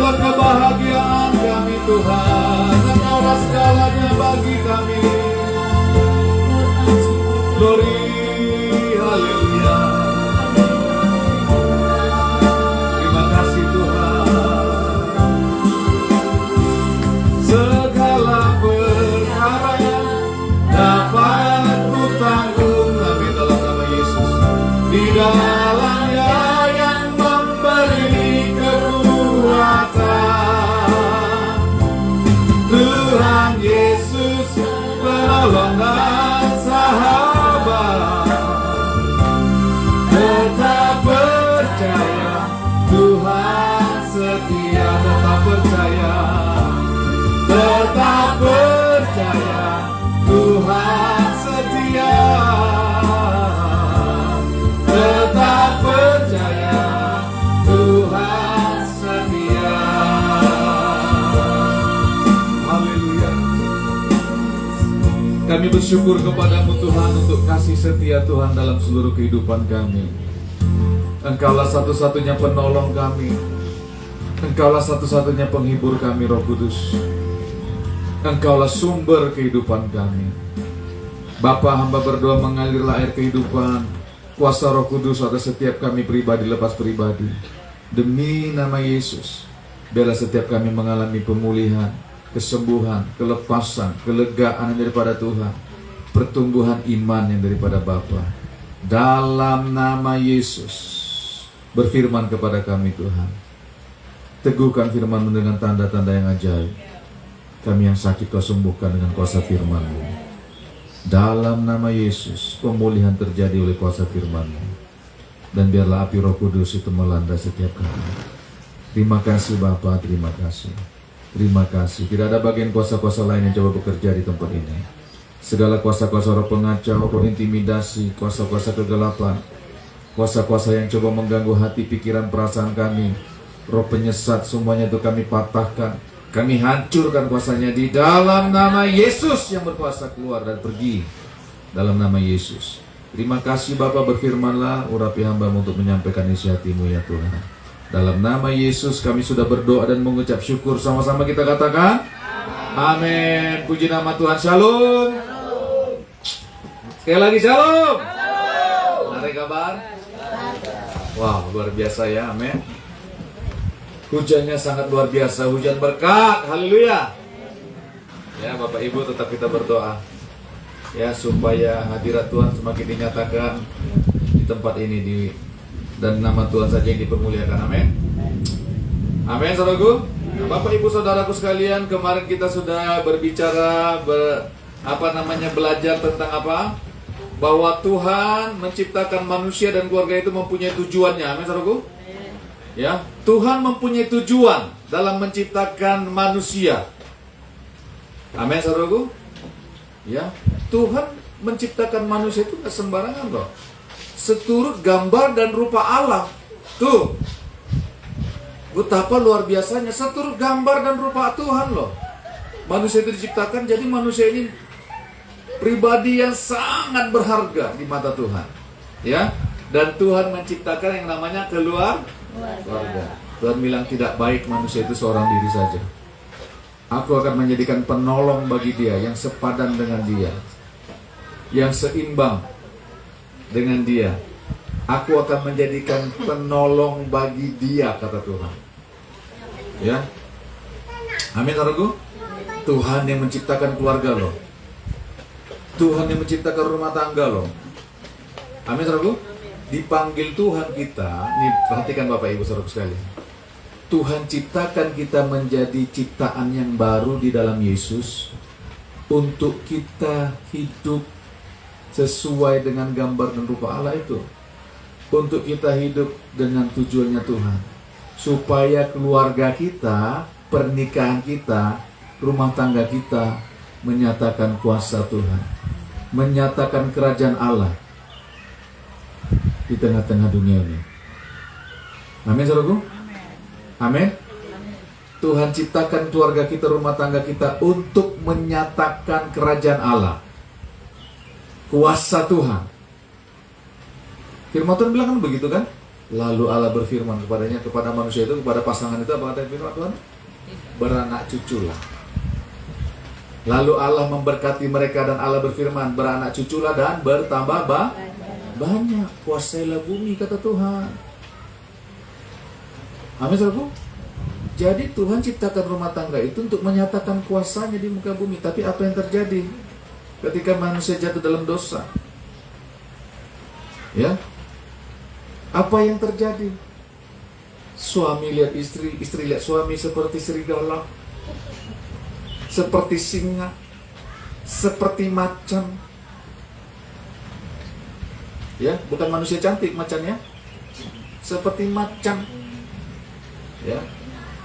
Engkaulah kebahagiaan kami Tuhan, Engkaulah segalanya bagi kami. Glory, haleluya. Terima kasih Tuhan. Segala perkara dapat ku tanggung, amin, dalam nama Yesus. Di dalamnya yang memberi kekuatan, Tuhan Yesus penolong dan sahabat. Tetap percaya Tuhan setia, tetap percaya, tetap percaya Tuhan setia, tetap percaya Tuhan setia. Haleluya. Kami bersyukur kepadamu Tuhan untuk kasih setia Tuhan dalam seluruh kehidupan kami. Engkaulah satu-satunya penolong kami, Engkaulah satu-satunya penghibur kami, Roh Kudus. Engkaulah sumber kehidupan kami. Bapa, hamba berdoa mengalirlah air kehidupan, kuasa Roh Kudus atas setiap kami pribadi lepas pribadi. Demi nama Yesus, biarlah setiap kami mengalami pemulihan, kesembuhan, kelepasan, kelegaan yang daripada Tuhan, pertumbuhan iman yang daripada Bapa. Dalam nama Yesus, berfirman kepada kami Tuhan. Teguhkan firman-Mu dengan tanda-tanda yang ajaib. Kami yang sakit Kau sembuhkan dengan kuasa firman-Mu. Dalam nama Yesus, pemulihan terjadi oleh kuasa firman-Mu. Dan biarlah api Roh Kudus itu melanda setiap kami. Terima kasih Bapa, terima kasih. Terima kasih. Tidak ada bagian kuasa-kuasa lain yang coba bekerja di tempat ini. Segala kuasa-kuasa roh pengacau, roh intimidasi, kuasa-kuasa kegelapan, kuasa-kuasa yang coba mengganggu hati, pikiran, perasaan kami, roh penyesat, semuanya itu kami patahkan. Kami hancurkan kuasanya di dalam nama Yesus yang berkuasa. Keluar dan pergi dalam nama Yesus. Terima kasih Bapa, berfirmanlah, urapi hamba-Mu untuk menyampaikan isi hati-Mu ya Tuhan. Dalam nama Yesus kami sudah berdoa dan mengucap syukur. Sama-sama kita katakan amin. Puji nama Tuhan. Shalom. Sekali lagi shalom. Ada kabar? Wow, luar biasa ya, amin. Hujannya sangat luar biasa, hujan berkat, haleluya. Ya Bapak Ibu, tetap kita berdoa ya supaya hadirat Tuhan semakin dinyatakan di tempat ini, dan nama Tuhan saja yang dipermuliakan, amin. Amin saudaraku. Nah, Bapak Ibu saudaraku sekalian, kemarin kita sudah berbicara belajar tentang apa? Bahwa Tuhan menciptakan manusia dan keluarga itu mempunyai tujuannya, amin saudaraku. Ya, Tuhan mempunyai tujuan dalam menciptakan manusia. Amin saudaraku. Ya, Tuhan menciptakan manusia itu tidak sembarangan loh. Seturut gambar dan rupa Allah. Tuh, betapa luar biasanya, seturut gambar dan rupa Tuhan loh. Manusia itu diciptakan, jadi manusia ini pribadi yang sangat berharga di mata Tuhan. Ya, dan Tuhan menciptakan yang namanya keluarga. Tuhan bilang tidak baik manusia itu seorang diri saja. Aku akan menjadikan penolong bagi dia yang sepadan dengan dia, yang seimbang dengan dia. Aku akan menjadikan penolong bagi dia, kata Tuhan. Ya, amin saudaraku. Tuhan yang menciptakan keluarga loh. Tuhan yang menciptakan rumah tangga loh. Amin saudaraku. Dipanggil Tuhan kita, nih perhatikan Bapak Ibu saudaraku sekalian. Tuhan ciptakan kita menjadi ciptaan yang baru di dalam Yesus, untuk kita hidup sesuai dengan gambar dan rupa Allah itu. Untuk kita hidup dengan tujuannya Tuhan, supaya keluarga kita, pernikahan kita, rumah tangga kita menyatakan kuasa Tuhan, menyatakan kerajaan Allah di tengah-tengah dunia ini. Amin saudaraku. Amin. Tuhan ciptakan keluarga kita, rumah tangga kita untuk menyatakan kerajaan Allah, kuasa Tuhan. Firman Tuhan bilang kan begitu kan? Lalu Allah berfirman kepadanya, kepada manusia itu, kepada pasangan itu, apa kata firman Tuhan? Beranak cuculah. Lalu Allah memberkati mereka dan Allah berfirman, beranak cuculah dan bertambah banyak, kuasailah bumi, kata Tuhan. Amin, saudaraku. Jadi Tuhan ciptakan rumah tangga itu untuk menyatakan kuasanya di muka bumi. Tapi apa yang terjadi ketika manusia jatuh dalam dosa? Ya, apa yang terjadi? Suami lihat istri, istri lihat suami seperti serigala, seperti singa, seperti macan. Ya, bukan manusia cantik macannya, seperti macan. Ya,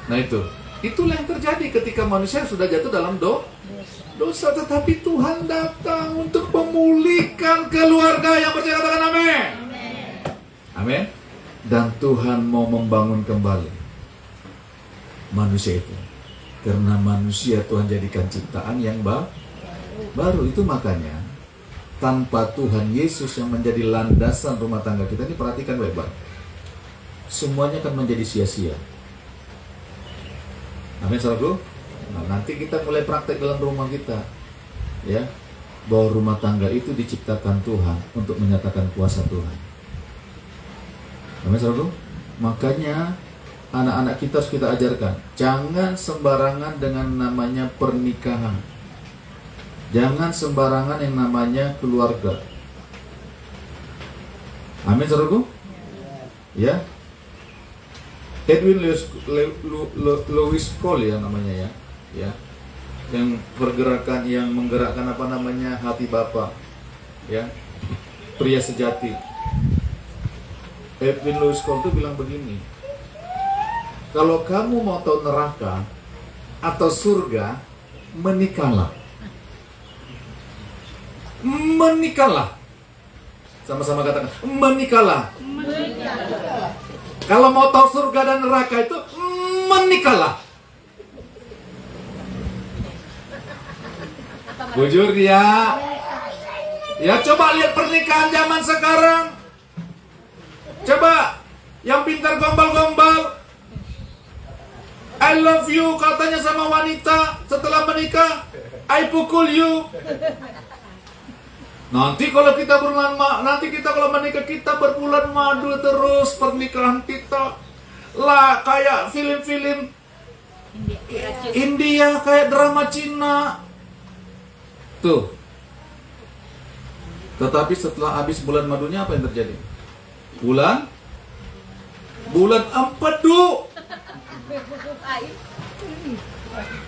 nah itulah yang terjadi ketika manusia sudah jatuh dalam dosa. Tetapi Tuhan datang untuk memulihkan keluarga yang percaya, katakan amin. Amin. Dan Tuhan mau membangun kembali manusia itu, karena manusia Tuhan jadikan ciptaan yang baru. Itu makanya tanpa Tuhan Yesus yang menjadi landasan rumah tangga kita ini, perhatikan baik-baik, semuanya akan menjadi sia-sia. Amin, saudaraku. Nah, nanti kita mulai praktek dalam rumah kita, ya, bahwa rumah tangga itu diciptakan Tuhan untuk menyatakan kuasa Tuhan. Amin, saudaraku. Makanya anak-anak kita harus kita ajarkan, jangan sembarangan dengan namanya pernikahan, jangan sembarangan yang namanya keluarga. Amin, saudaraku. Ya, Edwin Lewis Cole ya namanya, ya, yang pergerakan, yang menggerakkan apa namanya, hati Bapa, ya, pria sejati. Edwin Lewis Cole itu bilang begini, kalau kamu mau tahu neraka atau surga, menikahlah. Menikahlah. Sama-sama katakan, menikahlah. Kalau mau tahu surga dan neraka itu, menikahlah. Bujur ya. Ya, coba lihat pernikahan zaman sekarang. Coba yang pintar gombal-gombal, I love you katanya sama wanita, setelah menikah I pukul you. Nanti kalau kita kalau menikah kita berbulan madu terus pernikahan kita. Lah kayak film-film India, kayak drama Cina. Tuh. Tetapi setelah habis bulan madunya apa yang terjadi? Bulan empedu.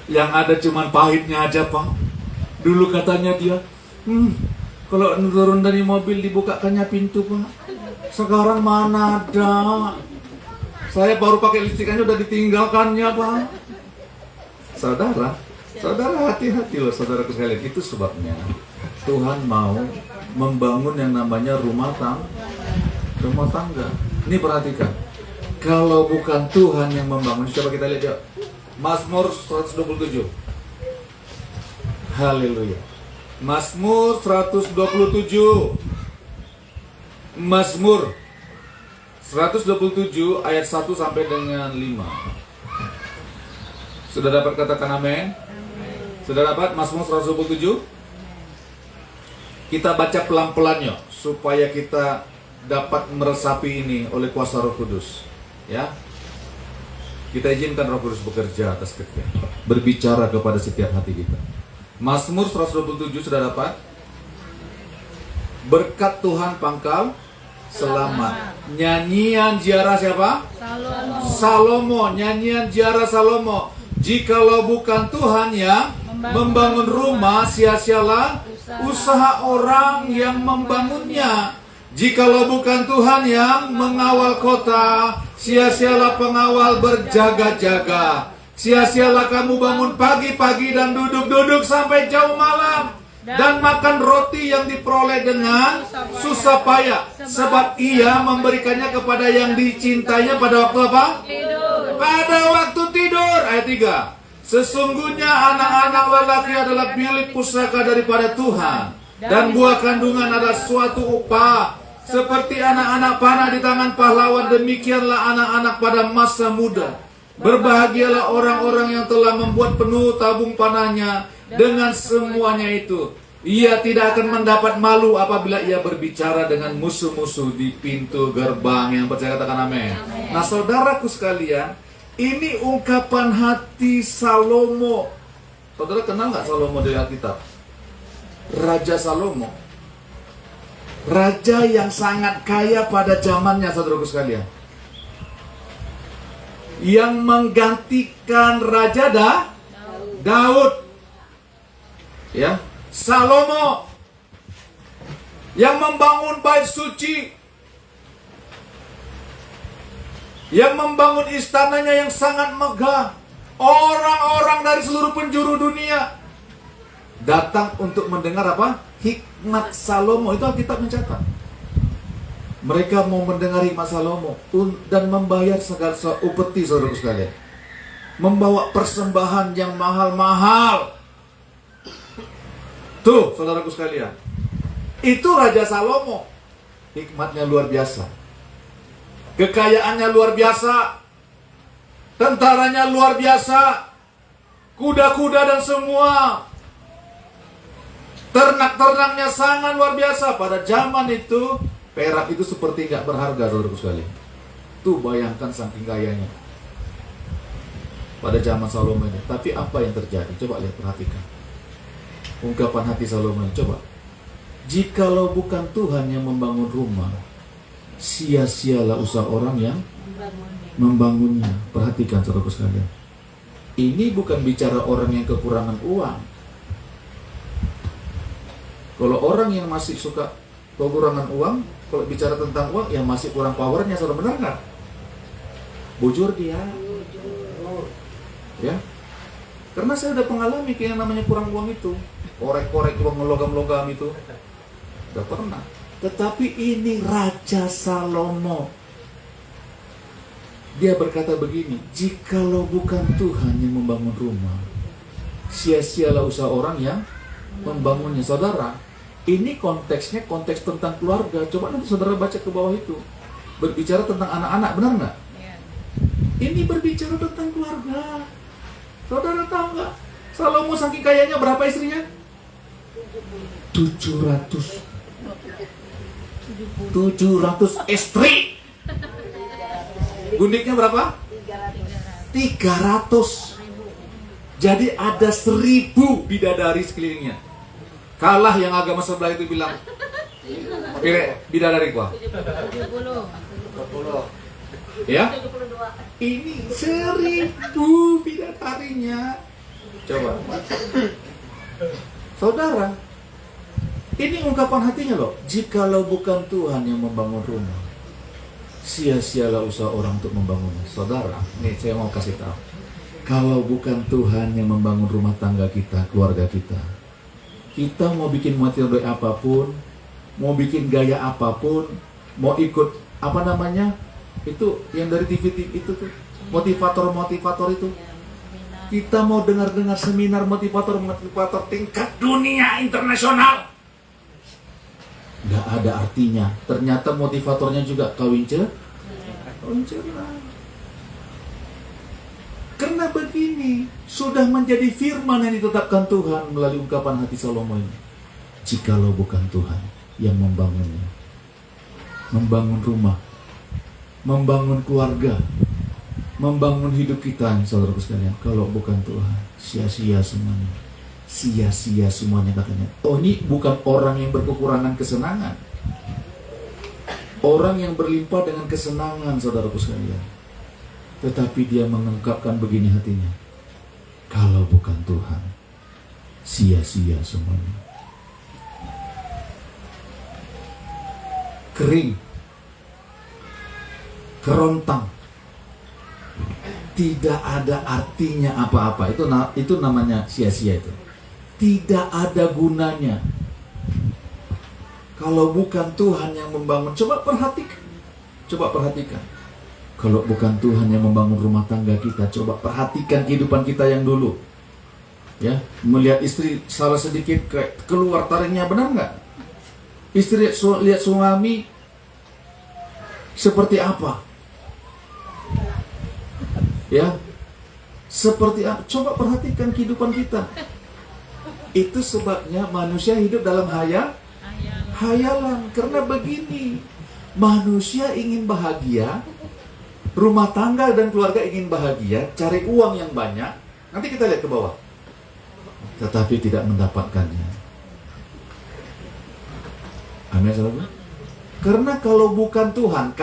Yang ada cuman pahitnya aja, Pak. Dulu katanya dia, kalau turun dari mobil dibukakannya pintu, Pak. Sekarang mana ada. Saya baru pakai listrikannya udah ditinggalkannya, Pak. Saudara hati-hati loh, saudara sekalian. Itu sebabnya Tuhan mau membangun yang namanya rumah tangga. Ini perhatikan. Kalau bukan Tuhan yang membangun, coba kita lihat ya. Mazmur 127. Haleluya. Mazmur 127. Mazmur 127 ayat 1 sampai dengan 5. Sudah dapat katakan amin? Sudah dapat Mazmur 127? Kita baca pelan-pelan yuk, supaya kita dapat meresapi ini oleh kuasa Roh Kudus. Ya. Kita izinkan Roh Kudus bekerja atas kita, berbicara kepada setiap hati kita. Mazmur 127 sudah dapat? Berkat Tuhan pangkal selamat. Nyanyian ziarah siapa? Salomo. Nyanyian ziarah Salomo. Jikalau bukan Tuhan yang membangun rumah, sia-sialah usaha orang yang membangunnya. Jikalau bukan Tuhan yang mengawal kota, sia-sialah pengawal berjaga-jaga. Sia-sialah kamu bangun pagi-pagi dan duduk-duduk sampai jauh malam, dan makan roti yang diperoleh dengan susah payah, sebab ia memberikannya kepada yang dicintainya pada waktu apa? Tidur. Pada waktu tidur. Ayat 3. Sesungguhnya anak-anak lelaki adalah milik pusaka daripada Tuhan, dan buah kandungan adalah suatu upah Seperti anak-anak panah di tangan pahlawan, demikianlah anak-anak pada masa muda. Berbahagialah orang-orang yang telah membuat penuh tabung panahnya. Dengan semuanya itu, ia tidak akan mendapat malu apabila ia berbicara dengan musuh-musuh di pintu gerbang. Yang percaya katakan amin. Nah, saudaraku sekalian, ini ungkapan hati Salomo. Saudara kenal nggak Salomo dari Alkitab? Raja Salomo, raja yang sangat kaya pada zamannya, saudaraku sekalian, yang menggantikan Raja Daud. Ya, Salomo yang membangun bait suci, yang membangun istananya yang sangat megah. Orang-orang dari seluruh penjuru dunia datang untuk mendengar apa? Hikmat Salomo. Itu Alkitab mencatat. Mereka mau mendengar hikmat Salomo dan membayar segala upeti, saudaraku sekalian. Membawa persembahan yang mahal-mahal. Tuh, saudaraku sekalian. Itu Raja Salomo. Hikmatnya luar biasa. Kekayaannya luar biasa. Tentaranya luar biasa. Kuda-kuda dan semua. Ternak-ternaknya sangat luar biasa. Pada zaman itu, perak itu seperti gak berharga, saudaraku sekalian. Tuh, bayangkan saking kayanya pada zaman Salomo ini. Tapi apa yang terjadi? Coba lihat, perhatikan ungkapan hati Salomo ini. Coba, jikalau bukan Tuhan yang membangun rumah, sia-sialah usaha orang yang membangunnya. Perhatikan, saudaraku sekalian. Ini bukan bicara orang yang kekurangan uang. Kalau orang yang masih suka kekurangan uang, kalau bicara tentang uang, yang masih kurang powernya, saudara, benar nggak? Bujur dia. Ya, karena saya udah mengalami kayak yang namanya kurang uang itu, korek-korek uang logam-logam itu, udah pernah. Tetapi ini Raja Salomo, dia berkata begini, jikalau bukan Tuhan yang membangun rumah, sia-sialah usaha orang yang membangunnya. Saudara, ini konteksnya konteks tentang keluarga. Coba nanti saudara baca ke bawah itu, berbicara tentang anak-anak, benar nggak? Ini berbicara tentang keluarga. Saudara tahu nggak? Salomo saking kayanya berapa istrinya? 700 istri. Gundiknya berapa? 300. Jadi ada 1000 bidadari sekelilingnya. Kalah yang agama sebelah itu bilang, bidadari gua 40. ya, ini 1000 bidadarinya. Coba, saudara, ini ungkapan hatinya loh. Jikalau bukan Tuhan yang membangun rumah, sia-sialah usaha orang untuk membangunnya. Saudara, nih saya mau kasih tahu, kalau bukan Tuhan yang membangun rumah tangga kita, keluarga kita, kita mau bikin metode apapun, mau bikin gaya apapun, mau ikut apa namanya itu yang dari TV itu tuh, motivator itu, kita mau dengar seminar motivator tingkat dunia internasional, nggak ada artinya. Ternyata motivatornya juga kawin cerai. Karena begini, sudah menjadi firman yang ditetapkan Tuhan melalui ungkapan hati Salomo ini. Jikalau bukan Tuhan yang membangunnya, membangun rumah, membangun keluarga, membangun hidup kita, saudara sekalian, kalau bukan Tuhan, sia-sia semuanya. Sia-sia semuanya, katanya. Oh, ini bukan orang yang berkekurangan kesenangan, orang yang berlimpah dengan kesenangan, saudaraku sekalian. Tetapi dia mengungkapkan begini hatinya, kalau bukan Tuhan, sia-sia semuanya. Kering, kerontang, tidak ada artinya apa-apa. Itu namanya sia-sia itu. Tidak ada gunanya. Kalau bukan Tuhan yang membangun, coba perhatikan. Kalau bukan Tuhan yang membangun rumah tangga kita, coba perhatikan kehidupan kita yang dulu. Ya, melihat istri salah sedikit keluar taringnya, benar nggak? Istri lihat suami Seperti apa? Ya, seperti apa? Coba perhatikan kehidupan kita. Itu sebabnya manusia hidup dalam hayalan. Karena begini, manusia ingin bahagia, rumah tangga dan keluarga ingin bahagia, cari uang yang banyak. Nanti kita lihat ke bawah. Tetapi tidak mendapatkannya. Amin, saudara. Karena kalau bukan Tuhan,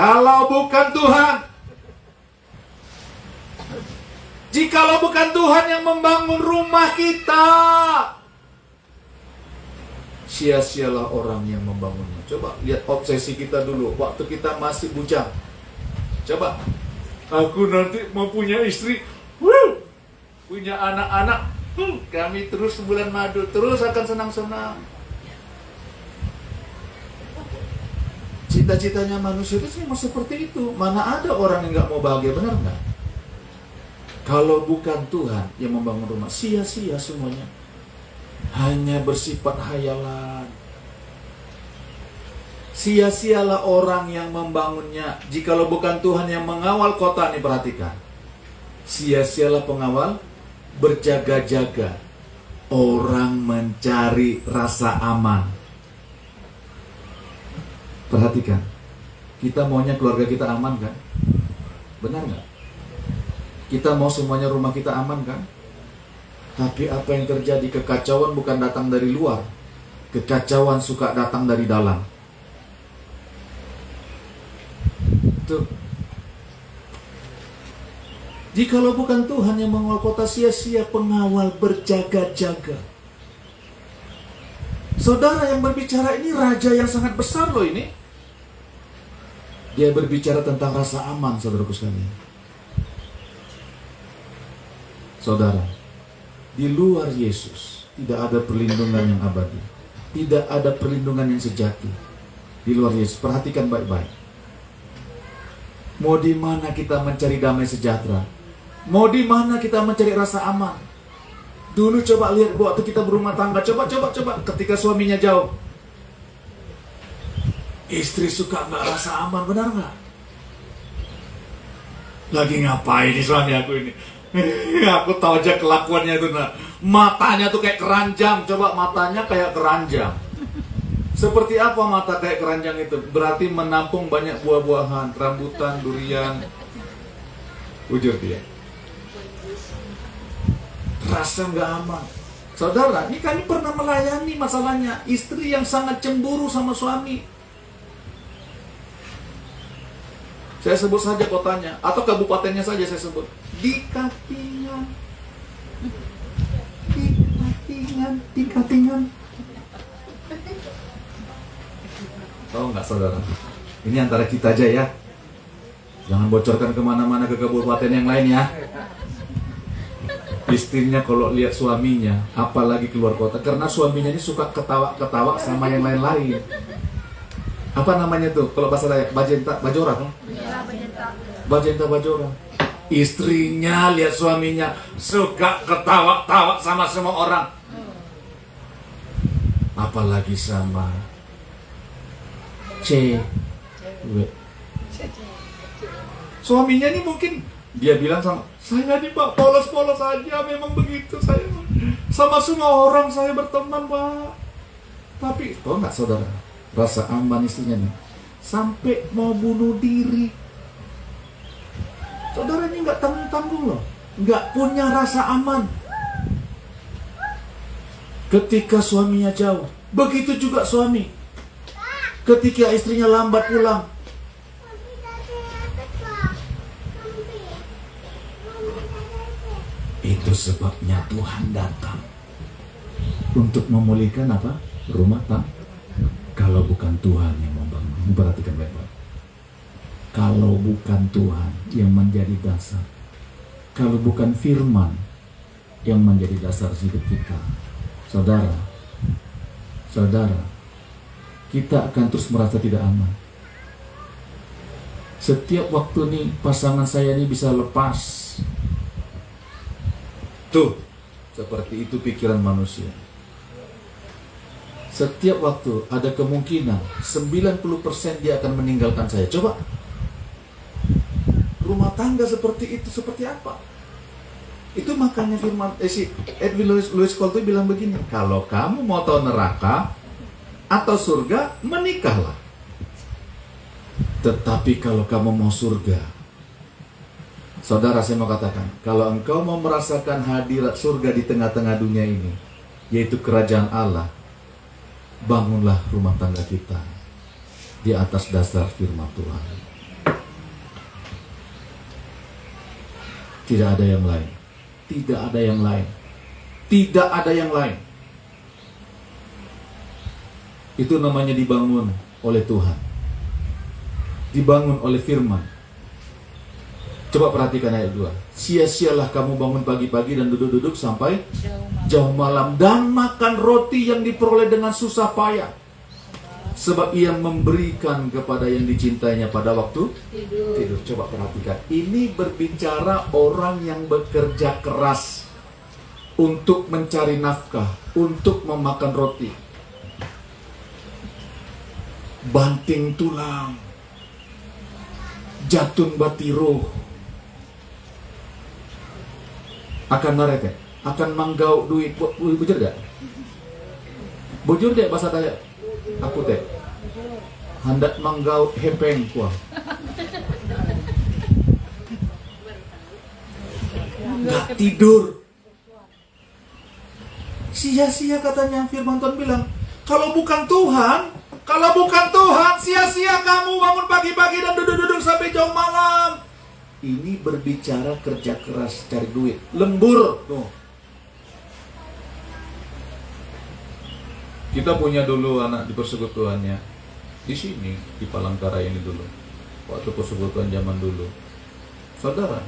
jikalau bukan Tuhan yang membangun rumah kita, sia-sialah orang yang membangunnya. Coba lihat obsesi kita dulu, waktu kita masih bujang. Coba, aku nanti mau punya istri, punya anak-anak, kami terus sebulan madu, terus akan senang-senang. Cita-citanya manusia itu memang seperti itu. Mana ada orang yang gak mau bahagia, benar gak? Kalau bukan Tuhan yang membangun rumah, sia-sia semuanya. Hanya bersifat hayalan. Sia-sialah orang yang membangunnya. Jikalau bukan Tuhan yang mengawal kota, nih perhatikan. Sia-sialah pengawal berjaga-jaga. Orang mencari rasa aman. Perhatikan, kita maunya keluarga kita aman kan? Benar nggak? Kita mau semuanya rumah kita aman kan? Tapi apa yang terjadi? Kekacauan bukan datang dari luar. Kekacauan suka datang dari dalam. Tuh. Jikalau bukan Tuhan yang mengawal kota, sia-sia pengawal berjaga-jaga. Saudara yang berbicara ini raja yang sangat besar loh ini. Dia berbicara tentang rasa aman, saudaraku sekalian. Saudara, di luar Yesus tidak ada perlindungan yang abadi. Tidak ada perlindungan yang sejati. Di luar Yesus, perhatikan baik-baik. Mau di mana kita mencari damai sejahtera? Mau di mana kita mencari rasa aman? Dulu coba lihat waktu kita berumah tangga, coba ketika suaminya jauh. Istri suka nggak rasa aman, benar nggak? Lagi ngapain nih suami aku ini? Aku tahu aja kelakuannya itu, nah. Matanya tuh kayak keranjang. Coba matanya kayak keranjang. Seperti apa mata kayak keranjang itu? Berarti menampung banyak buah-buahan, rambutan, durian. Ujur dia. Rasa nggak aman. Saudara, ini kami pernah melayani masalahnya. Istri yang sangat cemburu sama suami. Saya sebut saja kotanya atau kabupatennya saja saya sebut. Di Katingan. Tahu nggak saudara? Ini antara kita aja ya. Jangan bocorkan kemana-mana ke kabupaten yang lain ya. Istrinya kalau lihat suaminya, apalagi keluar kota, karena suaminya ini suka ketawa-ketawa sama yang lain-lain. Apa namanya tuh? Kalau bahasa Dayak, bajora kan? Bajora. Istrinya lihat suaminya suka ketawa-tawa sama semua orang. Apalagi sama cewek. Suaminya ini mungkin dia bilang saya nih Pak, polos-polos aja, memang begitu saya. Sama semua orang saya berteman Pak. Tapi, tahu nggak saudara? Rasa aman istrinya nih. Sampai mau bunuh diri. Saudara ini nggak tanggung-tanggung loh. Nggak punya rasa aman. Ketika suaminya jauh. Begitu juga suami. Ketika istrinya lambat pulang. Itu sebabnya Tuhan datang. Untuk memulihkan apa? Rumah tangga. Kalau bukan Tuhan yang membangun. Perhatikan baik-baik. Kalau bukan Tuhan yang menjadi dasar. Kalau bukan firman yang menjadi dasar hidup kita. Saudara, kita akan terus merasa tidak aman. Setiap waktu nih pasangan saya ini bisa lepas. Tuh, seperti itu pikiran manusia. Setiap waktu ada kemungkinan 90% dia akan meninggalkan saya. Coba rumah tangga seperti itu seperti apa? Itu makanya firman Edwin Louis Cole itu bilang begini, kalau kamu mau tahu neraka atau surga, menikahlah. Tetapi kalau kamu mau surga, saudara, saya mau katakan, kalau engkau mau merasakan hadirat surga di tengah-tengah dunia ini, yaitu kerajaan Allah, bangunlah rumah tangga kita di atas dasar firman Tuhan. Tidak ada yang lain. Tidak ada yang lain. Tidak ada yang lain. Itu namanya dibangun oleh Tuhan. Dibangun oleh firman. Coba perhatikan ayat 2. Sia-sialah kamu bangun pagi-pagi dan duduk-duduk sampai jauh malam, dan makan roti yang diperoleh dengan susah payah, sebab ia memberikan kepada yang dicintainya pada waktu tidur. Coba perhatikan. Ini berbicara orang yang bekerja keras untuk mencari nafkah, untuk memakan roti. Banting tulang, jatun batiro, akan narete, akan manggau duit. Bujur gak? Bujur deh bahasa Dayak. Aku teh hendak manggau hepeng kuah. Nggak tidur. Sia-sia katanya, firman Tuhan bilang, kalau bukan Tuhan, sia-sia kamu bangun pagi-pagi dan duduk-duduk sampai jauh malam. Ini berbicara kerja keras cari duit, lembur tuh. Kita punya dulu anak di persekutuannya di sini, di Palangkaraya ini dulu, waktu persekutuan zaman dulu. Saudara,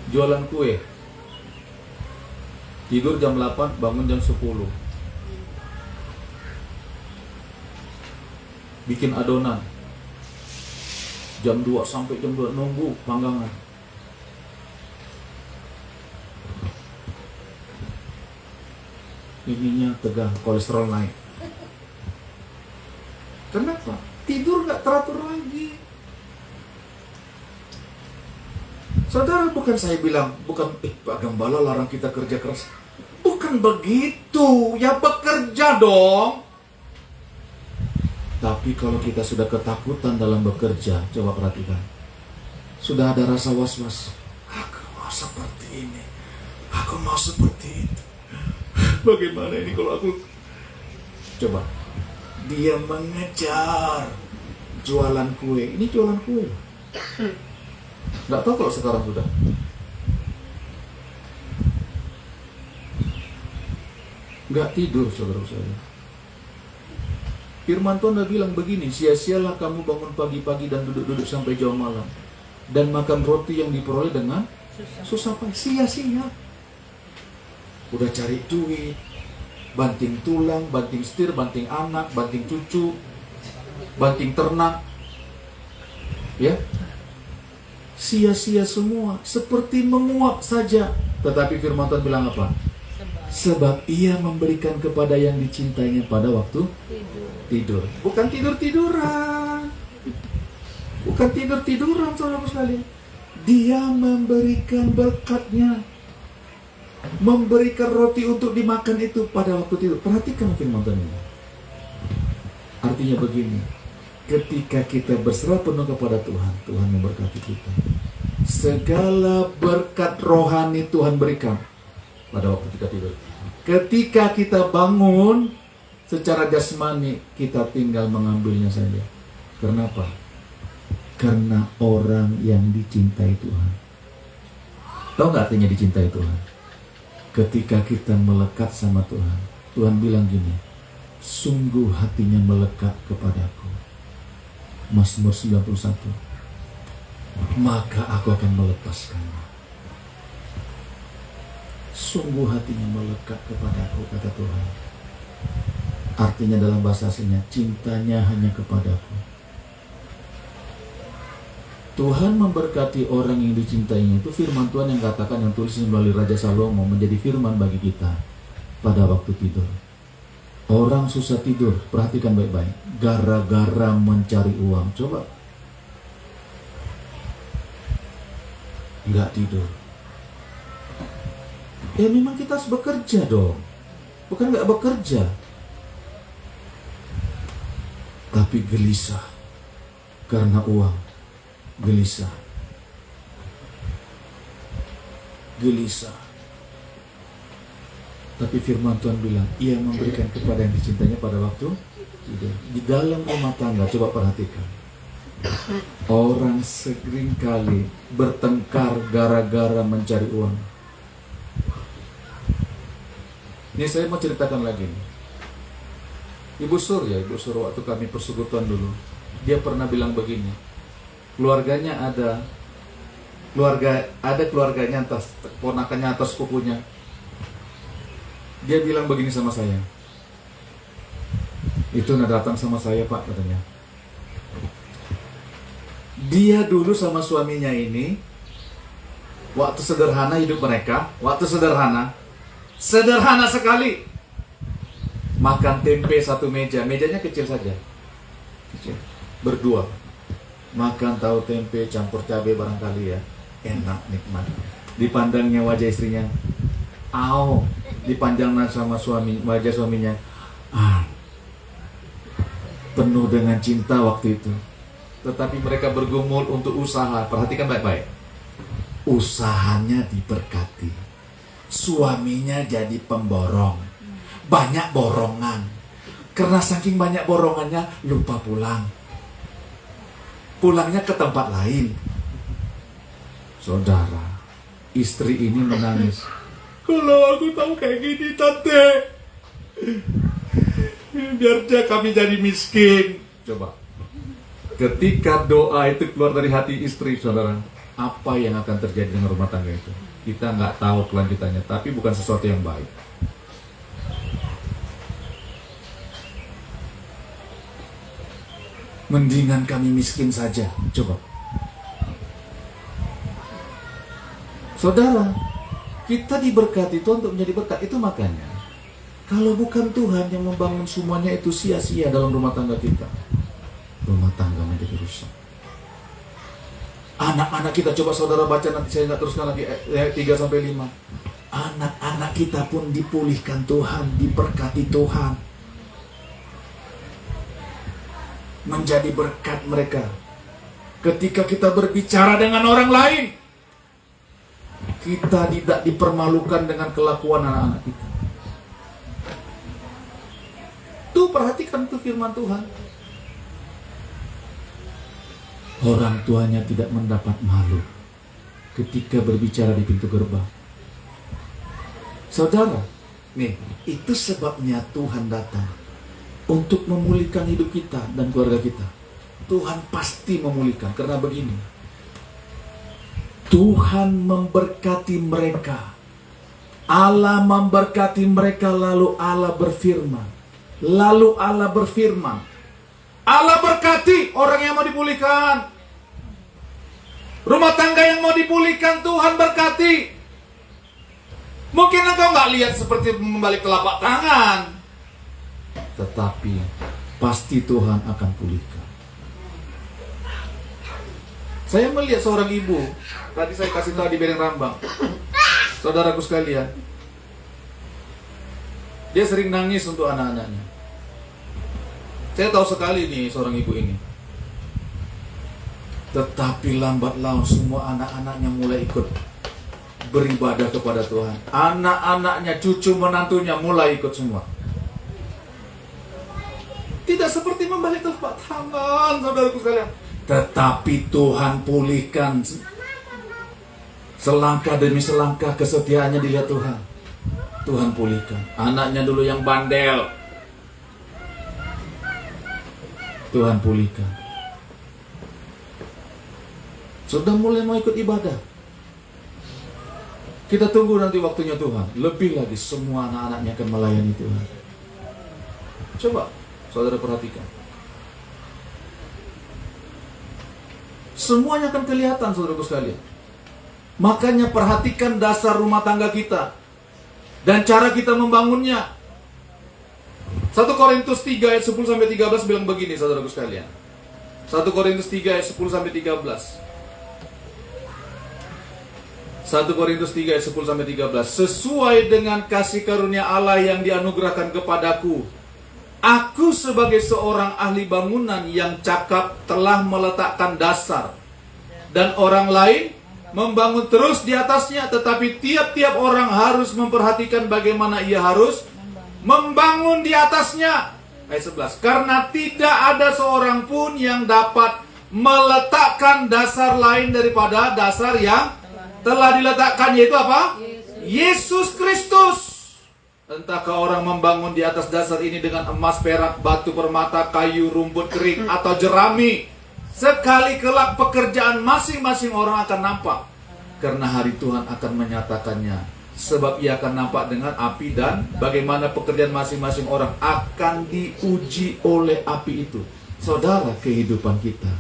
jualan kue, tidur jam 8, bangun jam 10, bikin adonan jam 2 sampai jam 2, nunggu panggangan. Ininya tegang, kolesterol naik. Kenapa? Tidur nggak teratur lagi. Saudara, bukan saya bilang, bukan Pak Gembala larang kita kerja keras. Bukan begitu, ya bekerja dong. Tapi kalau kita sudah ketakutan dalam bekerja, coba perhatikan. Sudah ada rasa was-was. Aku mau seperti ini, aku mau seperti itu. Bagaimana ini kalau aku... Coba, dia mengejar jualan kue. Ini jualan kue. Nggak tahu kalau sekarang sudah. Nggak tidur, saudara-saudara. Firman Tuhan udah bilang begini, sia-sialah kamu bangun pagi-pagi dan duduk-duduk sampai jauh malam, dan makan roti yang diperoleh dengan susah payah. Sia-sia. Udah cari duit, banting tulang, banting setir, banting anak, banting cucu, banting ternak, ya, sia-sia semua, seperti menguap saja. Tetapi firman Tuhan bilang apa? Sebab ia memberikan kepada yang dicintainya pada waktu tidur. Bukan tidur-tiduran, bukan tidur-tiduran, saudara sekalian. Dia memberikan berkatnya, memberikan roti untuk dimakan itu pada waktu tidur. Perhatikan firman Tuhan ini. Artinya begini, ketika kita berserah penuh kepada Tuhan, Tuhan memberkati kita. Segala berkat rohani Tuhan berikan pada waktu kita tidur. Ketika kita bangun secara jasmani, kita tinggal mengambilnya saja. Kenapa? Karena orang yang dicintai Tuhan. Tahu nggak artinya dicintai Tuhan? Ketika kita melekat sama Tuhan, Tuhan bilang gini, sungguh hatinya melekat kepadaku. Mazmur 91. Maka aku akan melepaskannya. Sungguh hatinya melekat kepadaku, kata Tuhan. Artinya dalam bahasa aslinya, cintanya hanya kepadaku. Tuhan memberkati orang yang dicintainya. Itu firman Tuhan yang katakan, yang tulis melalui Raja Salomo, menjadi firman bagi kita pada waktu tidur. Orang susah tidur, perhatikan baik-baik, gara-gara mencari uang. Coba nggak tidur. Ya memang kita harus bekerja dong. Bukan nggak bekerja. Tapi gelisah karena uang. Gelisah. Gelisah. Tapi firman Tuhan bilang, ia memberikan kepada yang dicintainya pada waktu tidur. Di dalam rumah tangga, coba perhatikan. Orang sering kali bertengkar gara-gara mencari uang. Ini saya mau ceritakan lagi nih. Ibu Sur waktu kami persekutuan dulu, dia pernah bilang begini. Keluarganya keluarganya atas ponakannya atas sepupunya. Dia bilang begini sama saya. Itu datang sama saya, Pak, katanya. Dia dulu sama suaminya ini, waktu sederhana hidup mereka, sederhana sekali. Makan tempe satu meja, mejanya kecil saja. Kecil. Berdua. Makan tahu tempe campur cabai barangkali ya. Enak, nikmat. Dipandangnya wajah istrinya. Dipandang sama wajah suaminya. Penuh dengan cinta waktu itu. Tetapi mereka bergumul untuk usaha. Perhatikan baik-baik. Usahanya diberkati. Suaminya jadi pemborong. Banyak borongan. Karena saking banyak borongannya, lupa pulang. Pulangnya ke tempat lain. Saudara, istri ini menangis. Kalau aku tahu kayak gini, Tante, biar kami jadi miskin. Coba. Ketika doa itu keluar dari hati istri, saudara, apa yang akan terjadi dengan rumah tangga itu? Kita nggak tahu kelanjutannya, tapi bukan sesuatu yang baik. Mendingan kami miskin saja. Coba. Saudara, kita diberkati Tuhan untuk menjadi berkat. Itu makanya, kalau bukan Tuhan yang membangun semuanya, itu sia-sia dalam rumah tangga kita. Rumah tangga menjadi rusak. Anak-anak kita, coba saudara baca, nanti saya nggak teruskan lagi ayat 3-5. Anak-anak kita pun dipulihkan Tuhan, diberkati Tuhan. Menjadi berkat mereka. Ketika kita berbicara dengan orang lain, kita tidak dipermalukan dengan kelakuan anak-anak kita. Tuh, perhatikan tuh firman Tuhan. Orang tuanya tidak mendapat malu ketika berbicara di pintu gerbang. Saudara, nih, itu sebabnya Tuhan datang untuk memulihkan hidup kita dan keluarga kita. Tuhan pasti memulihkan, karena begini. Tuhan memberkati mereka. Allah memberkati mereka, lalu Allah berfirman. Allah berkati orang yang mau dipulihkan. Rumah tangga yang mau dipulihkan, Tuhan berkati. Mungkin engkau nggak lihat seperti membalik telapak tangan, tetapi pasti Tuhan akan pulihkan. Saya melihat seorang ibu, tadi saya kasih tahu di Bereng Rambang, saudaraku sekalian, dia sering nangis untuk anak-anaknya. Saya tahu sekali nih seorang ibu ini. Tetapi lambat laun semua anak-anaknya mulai ikut beribadah kepada Tuhan. Anak-anaknya, cucu menantunya mulai ikut semua. Tidak seperti membalik telapak tangan, saudaraku sekalian. Tetapi Tuhan pulihkan. Selangkah demi selangkah kesetiaannya dilihat Tuhan. Tuhan pulihkan. Anaknya dulu yang bandel, Tuhan pulihkan. Sudah mulai mau ikut ibadah. Kita tunggu nanti waktunya Tuhan. Lebih lagi semua anak-anaknya akan melayani Tuhan. Coba saudara perhatikan. Semuanya akan kelihatan, saudaraku sekalian. Makanya perhatikan dasar rumah tangga kita dan cara kita membangunnya. 1 Korintus 3 ayat 10-13 bilang begini, saudaraku sekalian. 1 Korintus 3 ayat 10-13. 1 Korintus 3 ayat 10 sampai 13. Sesuai dengan kasih karunia Allah yang dianugerahkan kepadaku, aku sebagai seorang ahli bangunan yang cakap telah meletakkan dasar, dan orang lain membangun terus di atasnya, tetapi tiap-tiap orang harus memperhatikan bagaimana ia harus membangun di atasnya. Ayat 11. Karena tidak ada seorang pun yang dapat meletakkan dasar lain daripada dasar yang telah diletakkan, yaitu apa? Yesus Kristus. Entahkah orang membangun di atas dasar ini dengan emas, perak, batu permata, kayu, rumput kering, atau jerami, sekali kelak pekerjaan masing-masing orang akan nampak, karena hari Tuhan akan menyatakannya. Sebab ia akan nampak dengan api, dan bagaimana pekerjaan masing-masing orang akan diuji oleh api itu. Saudara, kehidupan kita,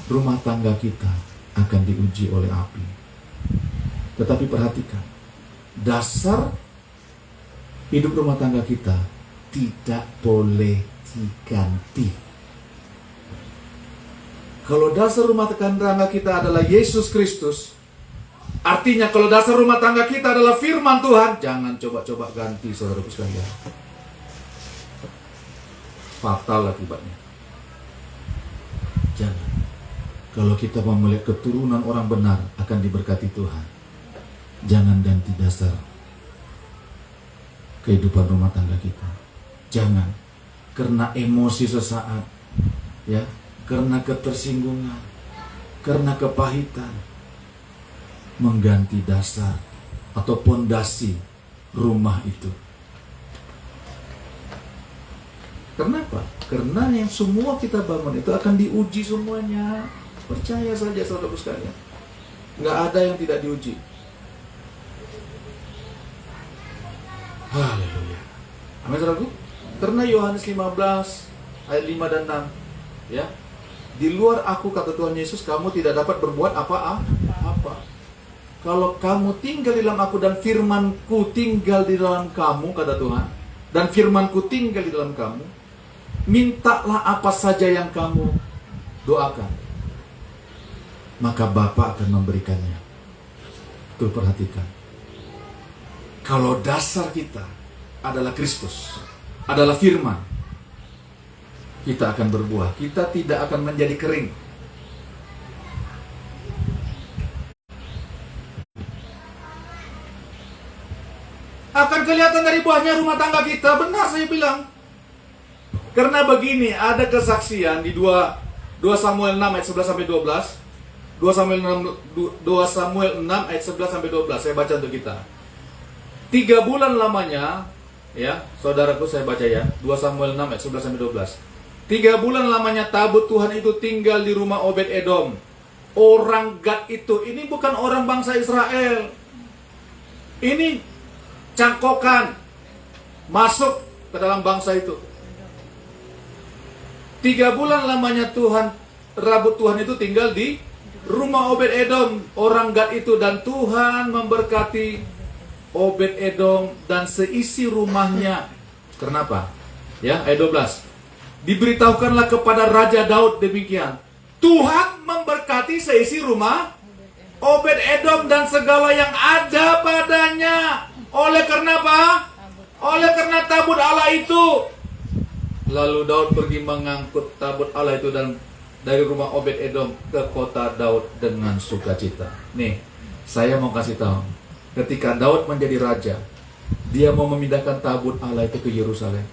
rumah tangga kita akan diuji oleh api. Tetapi perhatikan, dasar hidup rumah tangga kita tidak boleh diganti. Kalau dasar rumah tangga kita adalah Yesus Kristus, artinya kalau dasar rumah tangga kita adalah firman Tuhan, jangan coba-coba ganti, saudaraku sekalian. Fatal akibatnya. Jangan. Kalau kita mau melihat keturunan orang benar akan diberkati Tuhan, jangan ganti dasar kehidupan rumah tangga kita. Jangan karena emosi sesaat, ya, karena ketersinggungan, karena kepahitan, mengganti dasar atau pondasi rumah itu. Kenapa? Karena yang semua kita bangun itu akan diuji semuanya. Percaya saja, saudara sekalian. Nggak ada yang tidak diuji. Haleluya. Amin, saudaraku. Karena Yohanes 15 ayat 5 dan 6, ya. Di luar aku, kata Tuhan Yesus, kamu tidak dapat berbuat apa-apa. Kalau kamu tinggal di dalam aku dan firmanku tinggal di dalam kamu, kata Tuhan, dan firmanku tinggal di dalam kamu, mintalah apa saja yang kamu doakan, maka Bapa akan memberikannya. Tuh, perhatikan. Kalau dasar kita adalah Kristus, adalah firman, kita akan berbuah. Kita tidak akan menjadi kering. Akan kelihatan dari buahnya rumah tangga kita. Benar saya bilang. Karena begini, ada kesaksian di 2 Samuel 6 ayat 11 sampai 12. 2 Samuel 6 ayat 11 sampai 12. Saya baca untuk kita. 3 bulan lamanya, ya, saudaraku, saya baca ya. 2 Samuel 6 ayat 11 sampai 12. 3 bulan lamanya tabut Tuhan itu tinggal di rumah Obed-Edom. Orang Gad itu, ini bukan orang bangsa Israel. Ini cangkokan masuk ke dalam bangsa itu. 3 bulan lamanya rabut Tuhan itu tinggal di rumah Obed-Edom, orang Gad itu, dan Tuhan memberkati Obed-Edom dan seisi rumahnya. Kenapa? Ya, ayat 12. Diberitahukanlah kepada Raja Daud demikian, Tuhan memberkati seisi rumah Obed-Edom dan segala yang ada padanya. Oleh karena apa? Oleh karena tabut Allah itu. Lalu Daud pergi mengangkut tabut Allah itu dan dari rumah Obed-Edom ke kota Daud dengan sukacita. Nih, saya mau kasih tahu. Ketika Daud menjadi raja, dia mau memindahkan tabut Allah itu ke Yerusalem.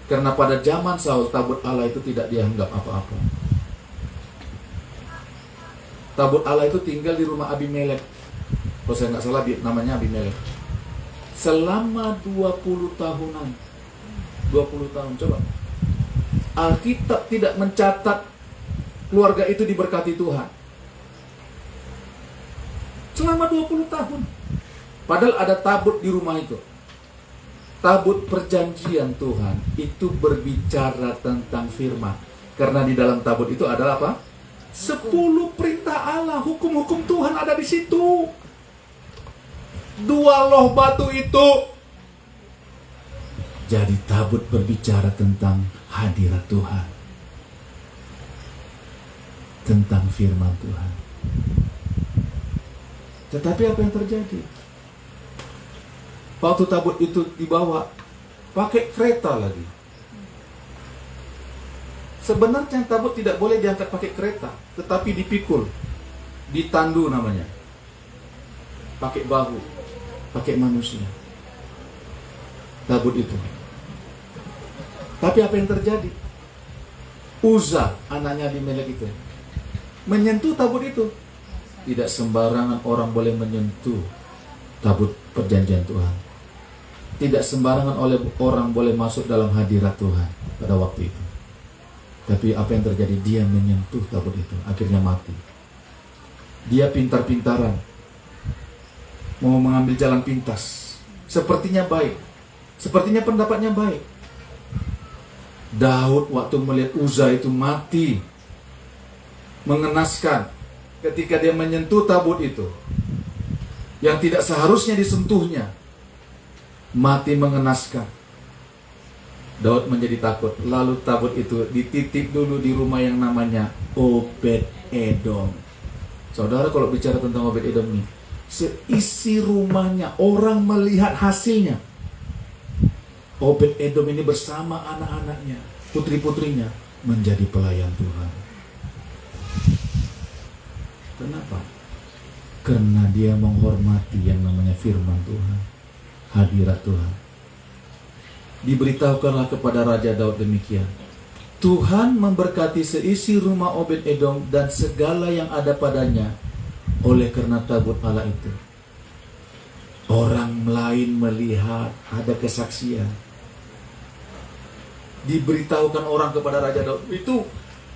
Karena pada zaman Saul, tabut Allah itu tidak dianggap apa-apa. Tabut Allah itu tinggal di rumah Abimelek. Kalau saya nggak salah namanya Abimelek. Selama 20 tahunan. 20 tahun, coba. Alkitab tidak mencatat keluarga itu diberkati Tuhan. Selama 20 tahun. Padahal ada tabut di rumah itu. Tabut perjanjian Tuhan itu berbicara tentang firman. Karena di dalam tabut itu adalah apa? 10 perintah Allah, hukum-hukum Tuhan ada di situ. 2 loh batu itu. Jadi tabut berbicara tentang hadirat Tuhan, tentang firman Tuhan. Tetapi apa yang terjadi? Waktu tabut itu dibawa, pakai kereta lagi. Sebenarnya tabut tidak boleh diangkat pakai kereta, tetapi dipikul, ditandu namanya. Pakai bahu, pakai manusia. Tabut itu. Tapi apa yang terjadi? Uza, anaknya Abimelek itu, menyentuh tabut itu. Tidak sembarangan orang boleh menyentuh tabut perjanjian Tuhan. Tidak sembarangan orang boleh masuk dalam hadirat Tuhan pada waktu itu. Tapi apa yang terjadi? Dia menyentuh tabut itu, akhirnya mati. Dia pintar-pintaran, mau mengambil jalan pintas. Sepertinya baik, sepertinya pendapatnya baik. Daud waktu melihat Uza itu mati, mengenaskan ketika dia menyentuh tabut itu, yang tidak seharusnya disentuhnya, mati mengenaskan. Daud menjadi takut. Lalu tabut itu dititip dulu di rumah yang namanya Obed Edom. Saudara, kalau bicara tentang Obed Edom ini, seisi rumahnya orang melihat hasilnya. Obed Edom ini bersama anak-anaknya, putri-putrinya, menjadi pelayan Tuhan. Kenapa? Karena dia menghormati yang namanya firman Tuhan, hadirat Tuhan. Diberitahukanlah kepada Raja Daud demikian, Tuhan memberkati seisi rumah Obed Edom dan segala yang ada padanya oleh karena tabut Allah itu. Orang lain melihat, ada kesaksian. Diberitahukan orang kepada Raja Daud, itu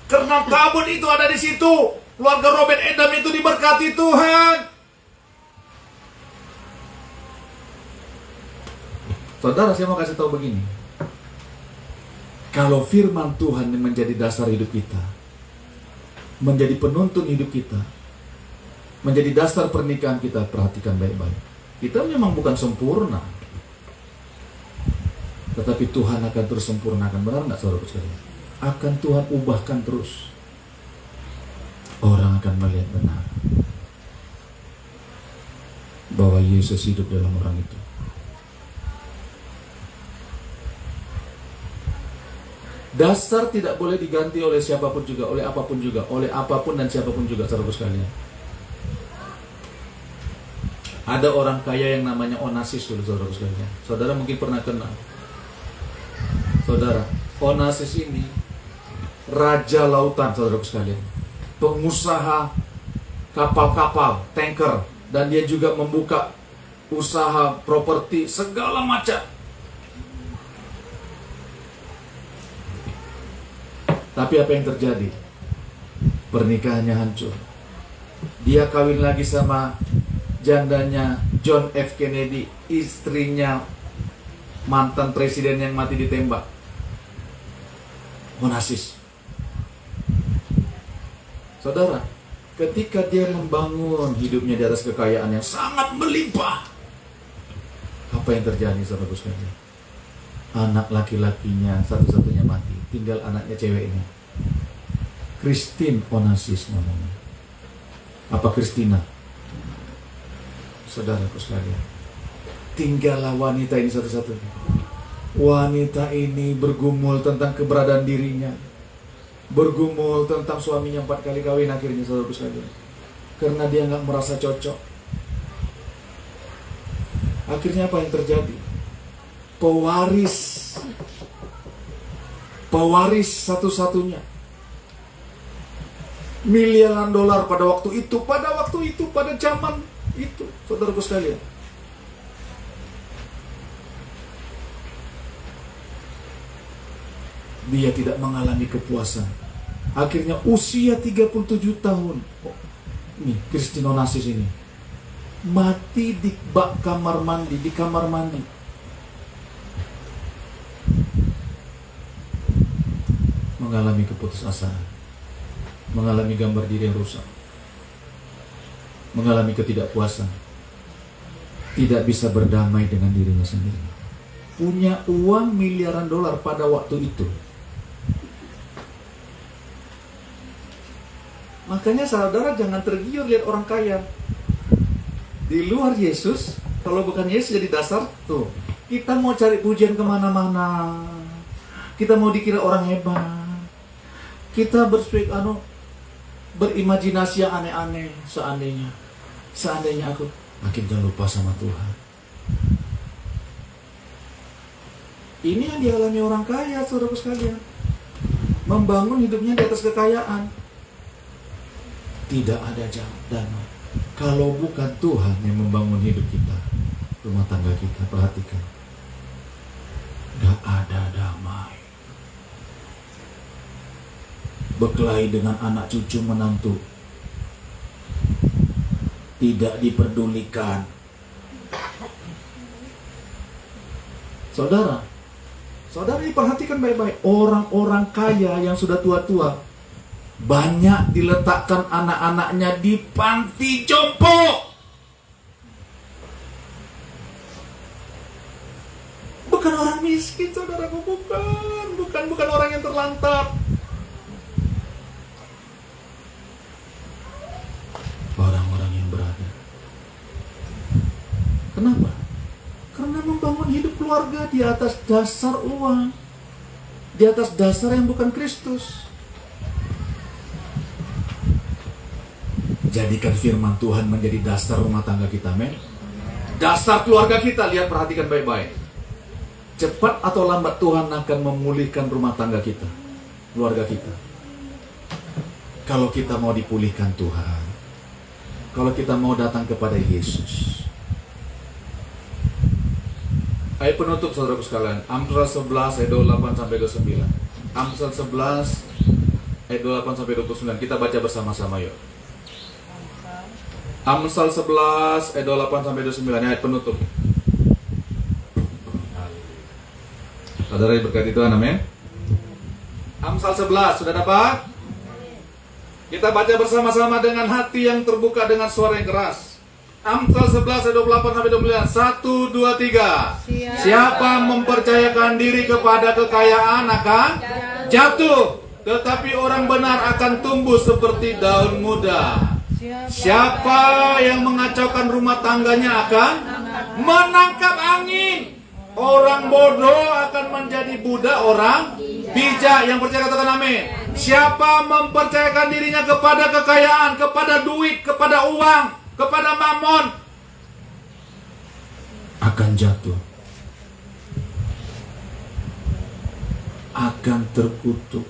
karena tabut itu ada di situ, keluarga Obed Edom itu diberkati Tuhan. Saudara, saya mau kasih tahu begini. Kalau firman Tuhan yang menjadi dasar hidup kita, menjadi penuntun hidup kita, menjadi dasar pernikahan kita, perhatikan baik-baik. Kita memang bukan sempurna, tetapi Tuhan akan terus sempurnakan. Benar nggak saudara sekalian? Akan Tuhan ubahkan terus. Orang akan melihat benar bahwa Yesus hidup dalam orang itu. Dasar tidak boleh diganti oleh siapapun juga, oleh apapun juga, oleh apapun dan siapapun juga, saudara sekalian. Ada orang kaya yang namanya Onassis dulu, saudara sekalian. Saudara mungkin pernah kenal. Saudara, Onassis ini raja lautan, saudara sekalian. Pengusaha kapal-kapal, tanker, dan dia juga membuka usaha properti segala macam. Tapi apa yang terjadi? Pernikahannya hancur. Dia kawin lagi sama jandanya John F. Kennedy, istrinya mantan presiden yang mati ditembak, Onassis. Saudara, ketika dia membangun hidupnya di atas kekayaan yang sangat melimpah, apa yang terjadi, saudara sekalian? Anak laki-lakinya satu-satunya mati, tinggal anaknya ceweknya, Christine Onassis namanya. Apa Christina? Saudaraku sekalian, tinggallah wanita ini satu-satunya. Wanita ini bergumul tentang keberadaan dirinya, bergumul tentang suaminya 4 kali kawin akhirnya, saudaraku sekalian, karena dia nggak merasa cocok. Akhirnya apa yang terjadi? Pewaris satu-satunya, miliaran dolar pada waktu itu, pada zaman itu, saudaraku sekalian. Dia tidak mengalami kepuasan. Akhirnya usia 37 tahun, nih Christine Onassis ini mati di bak kamar mandi, di kamar mandi. Mengalami keputusasaan, mengalami gambar diri yang rusak, mengalami ketidakpuasan, tidak bisa berdamai dengan dirinya sendiri. Punya uang miliaran dolar pada waktu itu. Makanya saudara jangan tergiur lihat orang kaya. Di luar Yesus, kalau bukan Yesus jadi dasar, tuh. Kita mau cari pujian kemana-mana. Kita mau dikira orang hebat. Kita berimajinasi yang aneh-aneh. Seandainya aku makin jangan lupa sama Tuhan. Ini yang dialami orang kaya, saudaraku sekalian. Membangun hidupnya di atas kekayaan. Tidak ada damai. Kalau bukan Tuhan yang membangun hidup kita, rumah tangga kita, perhatikan. Gak ada damai. Berkelahi dengan anak cucu menantu. Tidak diperdulikan. Saudara diperhatikan baik-baik. Orang-orang kaya yang sudah tua-tua banyak diletakkan anak-anaknya di panti jompo. Bukan orang miskin, saudaraku, bukan orang yang terlantar. Orang-orang yang berada. Kenapa? Karena membangun hidup keluarga di atas dasar uang, di atas dasar yang bukan Kristus. Jadikan firman Tuhan menjadi dasar rumah tangga kita, men. Dasar keluarga kita, lihat, perhatikan baik-baik. Cepat atau lambat Tuhan akan memulihkan rumah tangga kita, keluarga kita. Kalau kita mau dipulihkan Tuhan, kalau kita mau datang kepada Yesus. Ayat penutup, saudaraku sekalian, Amsal 11 ayat 28 sampai 29. Amsal 11 ayat 28 sampai 29. Kita baca bersama-sama, yuk. Amsal 11 ayat 28 sampai 29, ayat penutup. Saudara diberkati Tuhan, amin. Amsal 11, sudah dapat? Kita baca bersama-sama dengan hati yang terbuka, dengan suara yang keras. Amsal 11 ayat 28 sampai 29. 1, 2, 3. Siapa mempercayakan diri kepada kekayaan akan jatuh, tetapi orang benar akan tumbuh seperti daun muda. Siapa yang mengacaukan rumah tangganya akan menangkap angin. Orang bodoh akan menjadi budak orang bijak. Yang percaya katakan amin. Siapa mempercayakan dirinya kepada kekayaan, kepada duit, kepada uang, kepada mamon, akan jatuh, akan terkutuk.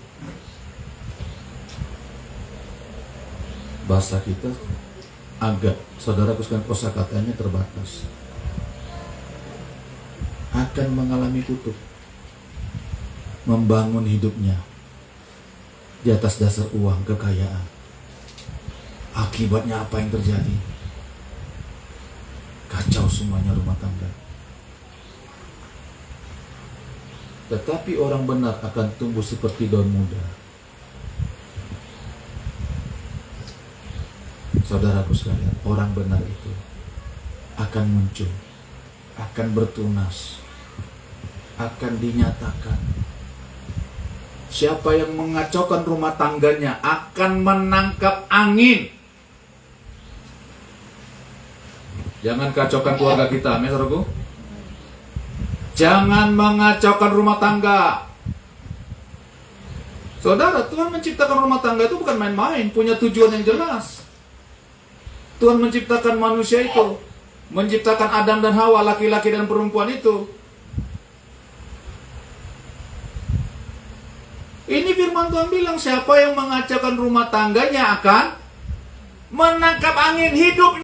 Bahasa kita agak, saudara, kuskan kosakatanya terbatas. Akan mengalami kutuk. Membangun hidupnya di atas dasar uang, kekayaan. Akibatnya apa yang terjadi? Kacau semuanya rumah tangga. Tetapi orang benar akan tumbuh seperti daun muda. Saudaraku sekalian, orang benar itu akan muncul, akan bertunas, akan dinyatakan. Siapa yang mengacaukan rumah tangganya akan menangkap angin. Jangan kacaukan keluarga kita, amin, saudaraku. Jangan mengacaukan rumah tangga. Saudara, Tuhan menciptakan rumah tangga itu bukan main-main, punya tujuan yang jelas. Tuhan menciptakan manusia itu, menciptakan Adam dan Hawa, laki-laki dan perempuan itu. Ini firman Tuhan bilang, siapa yang mengacaukan rumah tangganya akan menangkap angin hidup.